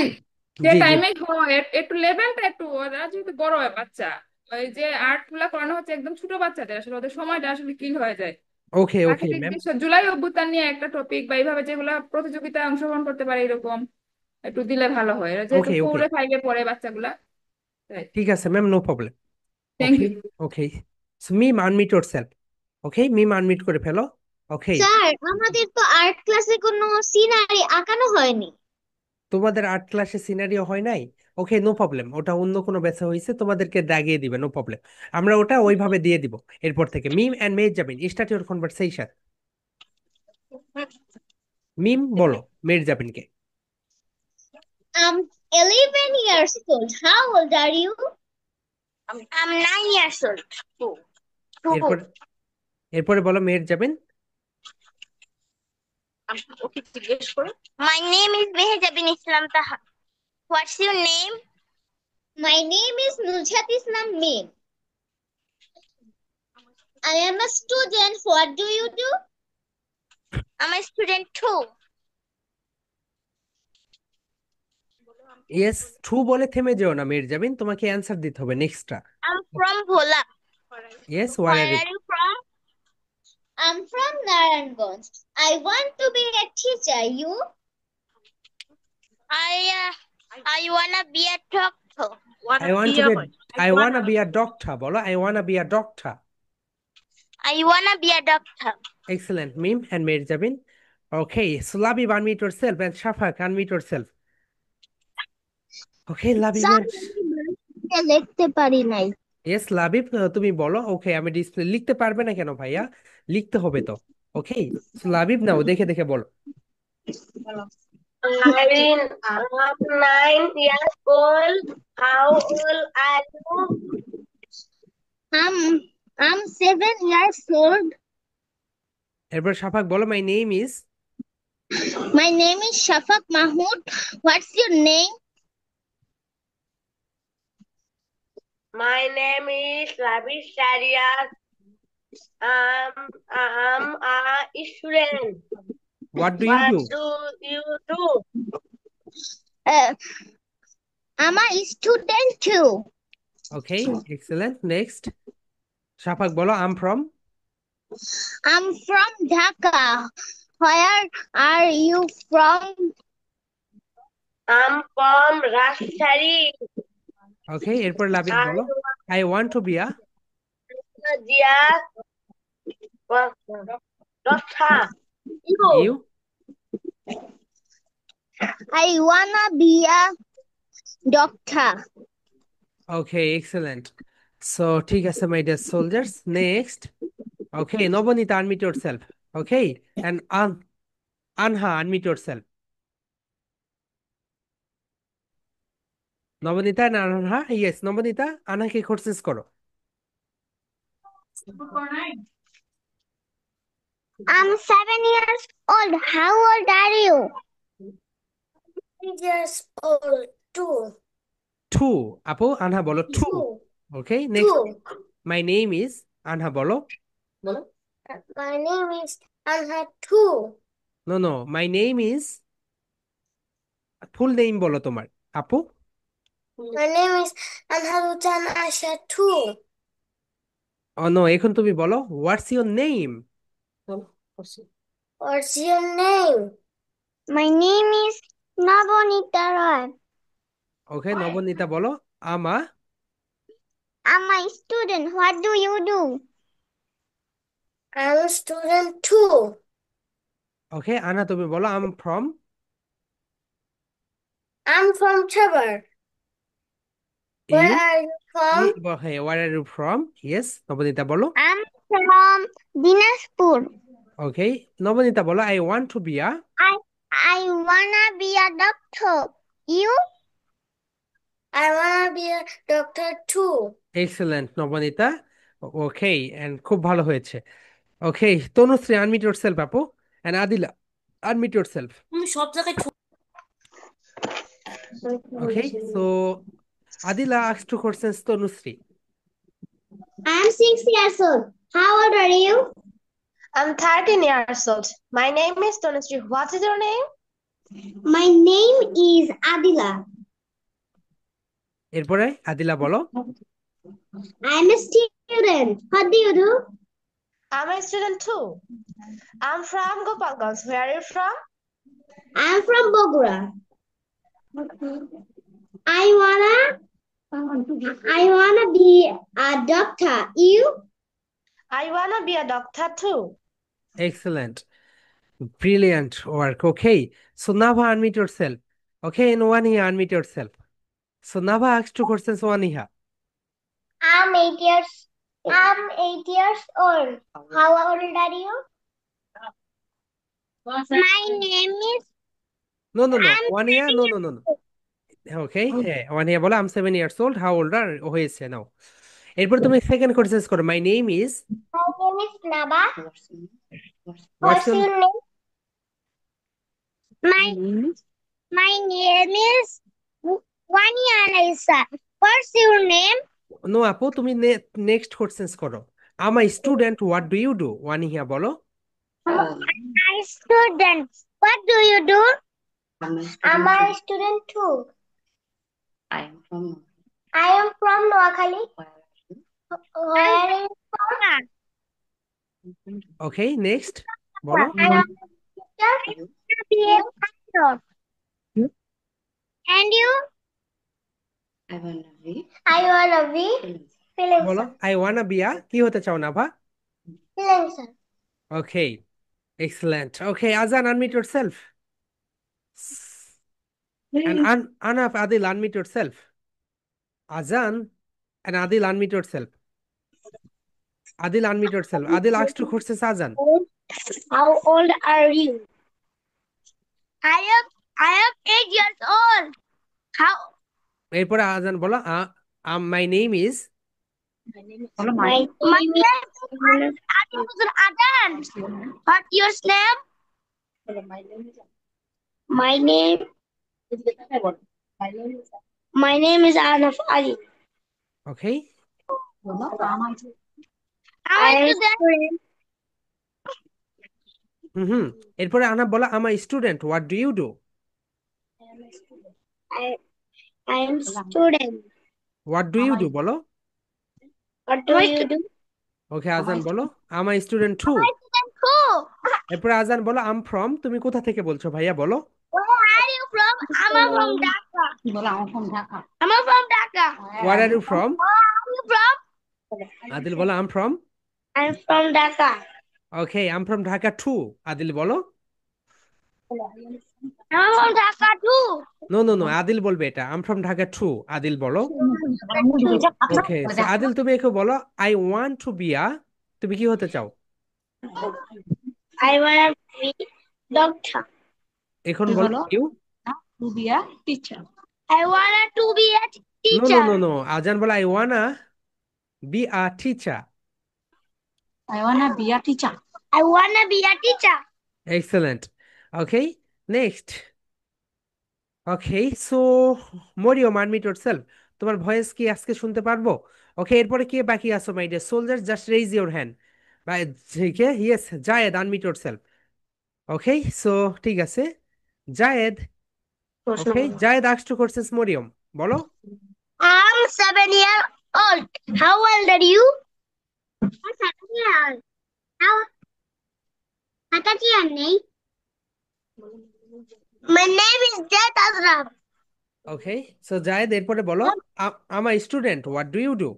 যে জি জি, টাইমে হয় একটু লেভেলটা একটু, ওরা যেহেতু বড় বাচ্চা, ওই যে আর্ট গুলা করানো হচ্ছে একদম ছোট বাচ্চাদের, আসলে ওদের সময়টা আসলে কিল হয়ে যায়। ওকে ওকে প্রাকৃতিক ম্যাম। দৃশ্য জুলাই অভ্যুত্থান নিয়ে একটা টপিক বা এইভাবে যেগুলো প্রতিযোগিতায় অংশগ্রহণ করতে পারে এরকম একটু দিলে ভালো হয়, এরা যেহেতু ওকে ওকে, 4-5 পড়ে বাচ্চাগুলা। ঠিক আছে ma'am, no problem. Thank okay you. Okay, Mim unmute yourself। Okay, Mim unmute করে ফেলো। ওকে, স্যার, আমাদের তো আর্ট ক্লাসে কোনো সিনারি আঁকানো হয়নি। তোমাদের আর্ট ক্লাসে সিনারিও হয় নাই? ওকে, নো প্রবলেম, ওটা অন্য কোনো ব্যাচে হয়েছে, তোমাদেরকে দাগিয়ে দিবে, নো প্রবলেম। আমরা ওটা ওইভাবে দিয়ে দিব। এরপর থেকে মিম অ্যান্ড মেজ যাবেন, স্টার্ট ইউর কনভারসেশন। মিম বলো মেজ যাবেনকে। I'm 11 years old. How old are you? I'm 9 years old. Two. এরপর এরপরে বলো মেজ যাবেন। My name is Mehjabin Islam Taha. What's your name? My name is Nurjat Islam Mim. I am a student. What do you do? I'm a student too. Yes true বলে থেমে যেও না মেজ যাবেন, তোমাকে অ্যান্সার দিতে হবে নেক্সটটা। I'm from Bhola. Yes, where Where are you? are you from? I'm from Narayanganj. I want to be a teacher. You? I wanna be a doctor. I want to be, I wanna be a doctor, বলো I wanna be a doctor. I wanna be a doctor. Excellent, Mim and Mirjabin. Okay, so Labib, unmute yourself, and Shafak, unmute yourself. Okay, Labib sir, and আমি লিখতে পারি নাই। yes, Labib, তুমি বলো। ওকে, আমি ডিসপ্লে লিখতে পারবে না কেন ভাইয়া? লিখতে হবে তো। ওকে, সো লাবিব নাও দেখে দেখে বলো। I'm 9 years old. How old are you? I'm I'm 7 years old. এরপর শাফাক বলো, my name is. My name is Shafak Mahmood. What's your name? My name is Rabi Shariat. I'm a student. What do you What do? do you do? Uh, I'm a student too. Okay, excellent, next. Shafak বলো, I'm from. I'm from Dhaka. Where are you from? I'm from Rajshari. Okay, এরপর লাবিব I বলো, want I want to be a. to be a doctor. You? You? I wanna be a doctor. Okay, excellent. So ঠিক আছে my dear soldiers, next. Okay, Nabanita unmute yourself. Okay, and Anha unmute yourself. Nabanita and Anha, yes, Nabanita আনহাকে কোর্সেস করো। I'm 7 years old. How old are you? 3 years old. Two. Two, আপু আনহা বলো two. Two. Okay, next. Two. My name is, Anha বলো। My name is Anha Two. No no, my name is, full name বলো তোমার আপু। My name is Anharutan Asha too. Oh no, এখন তুমি বলো what's your name. What's your name? My name is Nabonita Roy. Okay, Nabanita বলো আমা। I'm a student. What do you do? I'm a student too. ওকে, আনা তুমি বলো I'm from. I'm from Trevor. Where you. are you from? হ্যাঁ, where are you from, yes. Nabanita বলো। I'm from Dinaspur. Okay, Nabanita বলো I want to be a. I I wanna be a doctor. You? I wanna be a doctor too. Excellent Nabanita. Okay, and খুব ভালো হয়েছে। Okay, Tanushree unmute yourself আপু, and Adila unmute yourself. Okay, so Adila ask two questions Tanushree. I'm 6 years old. How old are you? I'm 13 years old. My name is Tanushree. What is your name? My name is Adila. এরপরে আদিলা বলো। I'm a student. What do you do? I'm a student too. I'm from Gopalganj. Where are you from? I'm from Bogura. I wanna be a doctor. You? I wanna be a doctor too. Excellent. Brilliant work. Okay. So Nava, unmute yourself. Okay, and Waniha, unmute yourself. So Nava asks two questions, Waniha. I'm 8 years old. How old are you? My name is No, no, no. I'm Waniha, 7 no, no, years no, no. Okay. হ্যাঁ, Waniha বলো I'm 7 years old. How old are হয়েছে নাও। এরপর তুমি সেকেন্ড কোয়েশ্চেন করো। My name is, My name is Naba. what's What's your, your name? My name is Wani Anaisa. What's your name? no আপু, তুমি নেক্সট কোয়েশ্চেন করো। I'm a student, what do you do? Waniha বলো। I'm a student. What do you do? I'm a student too. I am from Noakhali. Where are you from? Okay, next বলো। I am a teacher. And you? I wanna be বলো freelancer. I wanna be a, কি হতে চাও নাভা? Freelancer. Okay, excellent. Okay, Azan, unmute yourself. And Anaf, Adil, unmute yourself. Azan and Adil, unmute yourself. Adil, unmute yourself. Adil asks two questions, Azan. How old are you? I am 8 years old. How? এরপরে আজান বলো my name is, My name is Adan. What's your name? My name. My name is Anaf Ali. okay. I am student. হুম, এরপরে আনা বলো I'm a student, what do you do? I am student. What do you do বলো। What do you do? ওকে, আজান বলো I'm a student too. I'm student too. এরপরে আজান বলো I'm from, তুমি কোথা থেকে বলছো ভাইয়া বলো। Where are you from? I'm from Dhaka. I'm from Dhaka. Where are you from? Where are you from? Adil বলো I'm from, I'm from Dhaka. okay, I'm from Dhaka too. Adil বলো। I'm from Dhaka too. No no no, Adil বলবে এটা I'm from Dhaka too. Adil বলো। ওকে, সো আদিল তুমি একে বলো I want to be a, তুমি কি হতে চাও? I wanna be doctor. এখন বলো you. I wanna to be a no no teacher. No no, Azan বলো I wanna be a teacher. I wanna be a teacher. Excellent. Okay, next. Okay, so Morium, unmute yourself. তোমার ভয়েস কি আজকে শুনতে পারবো? ওকে, এরপরে কে বাকি আছো my dear soldier? Just raise your hand. Bye, কে? Yes, Zayed, unmute yourself. Okay, so ঠিক আছে। Zayed, okay, Zayed ask two questions Mariam বলো। 7 years old. How old are you? I'm 7 years old. How? 27 নেই। My name is Jayat Azram. Okay, so Zayed এরপরে বলো, am a student, what do you do?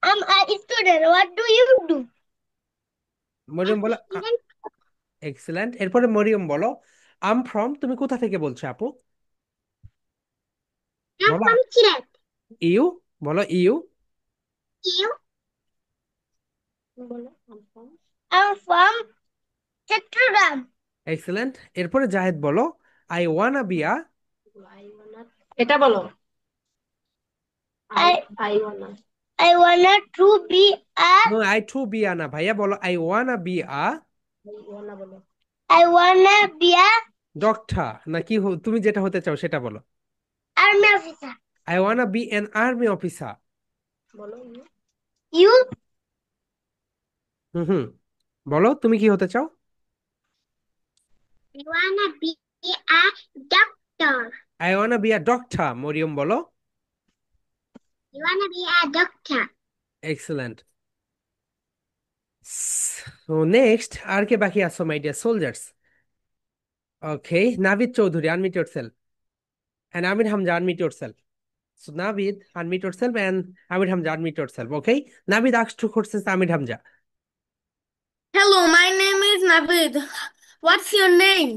I'm a student. What do you do? Maryam বলো, Student. এক্সেলেন্ট। এরপরে মরিয়ম বলো, আম ফ্রম, তুমি কোথা থেকে বলছো আপু? I'm বলো। from Chile. ইউ, বলো you. You? I'm from Chattogram. Excellent. এরপরে জাহেদ বলো, আই ওয়ানা বিয়া। এটা বলো। I I wanna. I wanna to be a no, I to be a না ভাইয়া, বলো I wanna be a I wanna বলো। I wanna be a doctor, না কি তুমি যেটা হতে চাও সেটা বলো। army officer. I wanna B an army officer. বলো। You? হুম হুম, বলো তুমি কি হতে চাও? I wanna be a doctor. I wanna be a doctor, Maryam বলো। You wanna be a doctor. Excellent. So next, আর কে বাকি আছো my dear soldiers? Okay, Navid Chowdhury, unmute yourself, and Amir Hamza, unmute yourself. So Navid, unmute yourself, and Amir Hamza, unmute yourself. Okay? Navid asked two questions to Amir Hamza. Hello, my name is Navid. What's your name?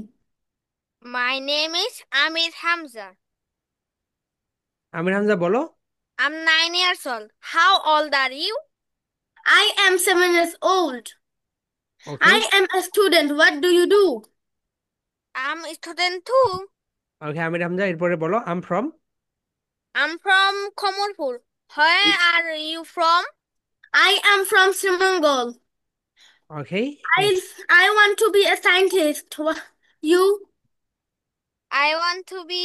My name is Amir Hamza. Amir Hamza bolo. I'm 9 years old. How old are you? I am 7 years old. Okay. I am a student. What do you do? I'm a student too. Okay, Amir Hamza, এরপরে বলো, I'm from. I'm from Komolpur. Where are you from? I am from Srimangol. Okay. I want to be a scientist. You? I want to be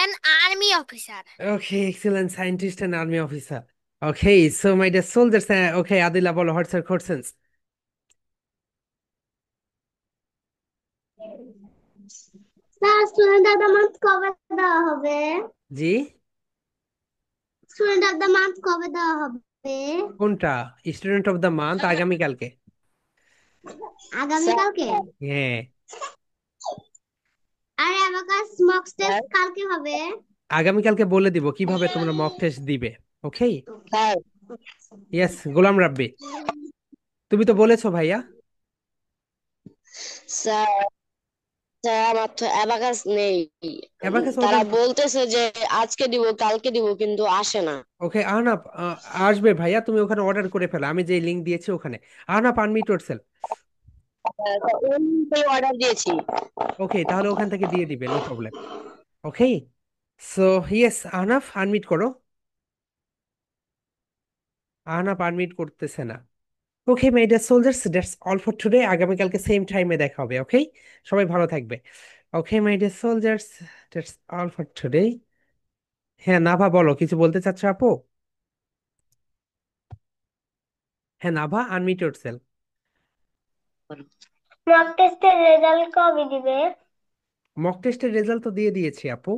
an army officer. Okay, excellent scientist and army officer. Okay, so my dear soldiers, okay, Adila bolo, what's your questions? Sir student of the month কবে দেওয়া হবে? জি, স্টুডেন্ট অফ দ্য মান্থ কবে দেওয়া হবে? কোনটা? স্টুডেন্ট অফ দ্য মান্থ আগামীকালকে। আগামীকালকে? হ্যাঁ, আর অ্যাবাকাস মক টেস্ট কালকে হবে? আগামীকালকে বলে দিব কিভাবে তোমরা মক টেস্ট দিবে। ওকে, ইয়েস, গোলাম রাব্বি, তুমি তো বলেছো ভাইয়া। স্যার স্যার আমার তো অ্যাবাকাস নেই। অ্যাবাকাস তারা ওটা, বলতেছে যে আজকে দিব কালকে দিব কিন্তু আসে না। ওকে আহনাফ, আসবে ভাইয়া, তুমি ওখানে অর্ডার করে ফেলো, আমি যে লিংক দিয়েছি ওখানে। Ahnaf, unmute yourself. অর্ডার দিয়েছি। ওকে, তাহলে ওখান থেকে দিয়ে দিবে, no problem. Okay, so yes, Ahnaf unmute করো। আহনাফ আনমিট করতেছে না। Okay my dear soldiers, that's all for today. আগামীকালকে সেম টাইমে দেখা হবে। ওকে, সবাই ভালো থাকবে। Okay my dear soldiers, that's all for today. হ্যাঁ নাভা, বলো কিছু বলতে চাচ্ছ আপু? হ্যাঁ নাভা, আনমিট ইয়োরসেলফ। মক টেস্টের রেজাল্ট কবে দিবে? মক টেস্টের রেজাল্ট তো দিয়ে দিয়েছি আপু,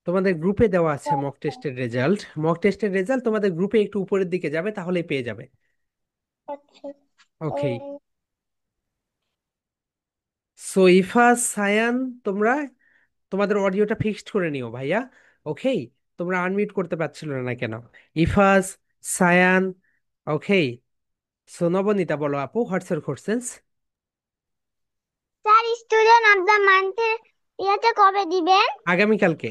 তোমাদের গ্রুপে দেওয়া আছে মক টেস্টের রেজাল্ট। মক টেস্টের রেজাল্ট তোমাদের গ্রুপে একটু উপরের দিকে যাবে, তাহলেই পেয়ে যাবে। আচ্ছা। ওকে, সো ইফাজ, সায়ান, তোমরা তোমাদের অডিওটা ফিক্সড করে নিও ভাইয়া। ওকে, তোমরা আনমিউট করতে পারছিল না কেন? ইফাজ, সায়ান, ওকে। সো নবনীতা বলো আপু, what's your questions? Sir student of the মান্থের ইয়েতে কবে দিবেন? আগামীকালকে।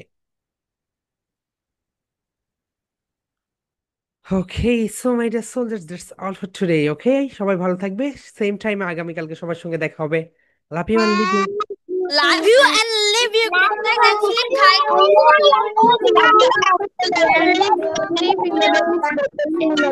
Okay, so my dear soldiers, that's all for today. Okay, সবাই ভালো থাকবে, সেম টাইমে আগামীকালকে সবার সঙ্গে দেখা হবে। Love you and live you. Love you and leave you.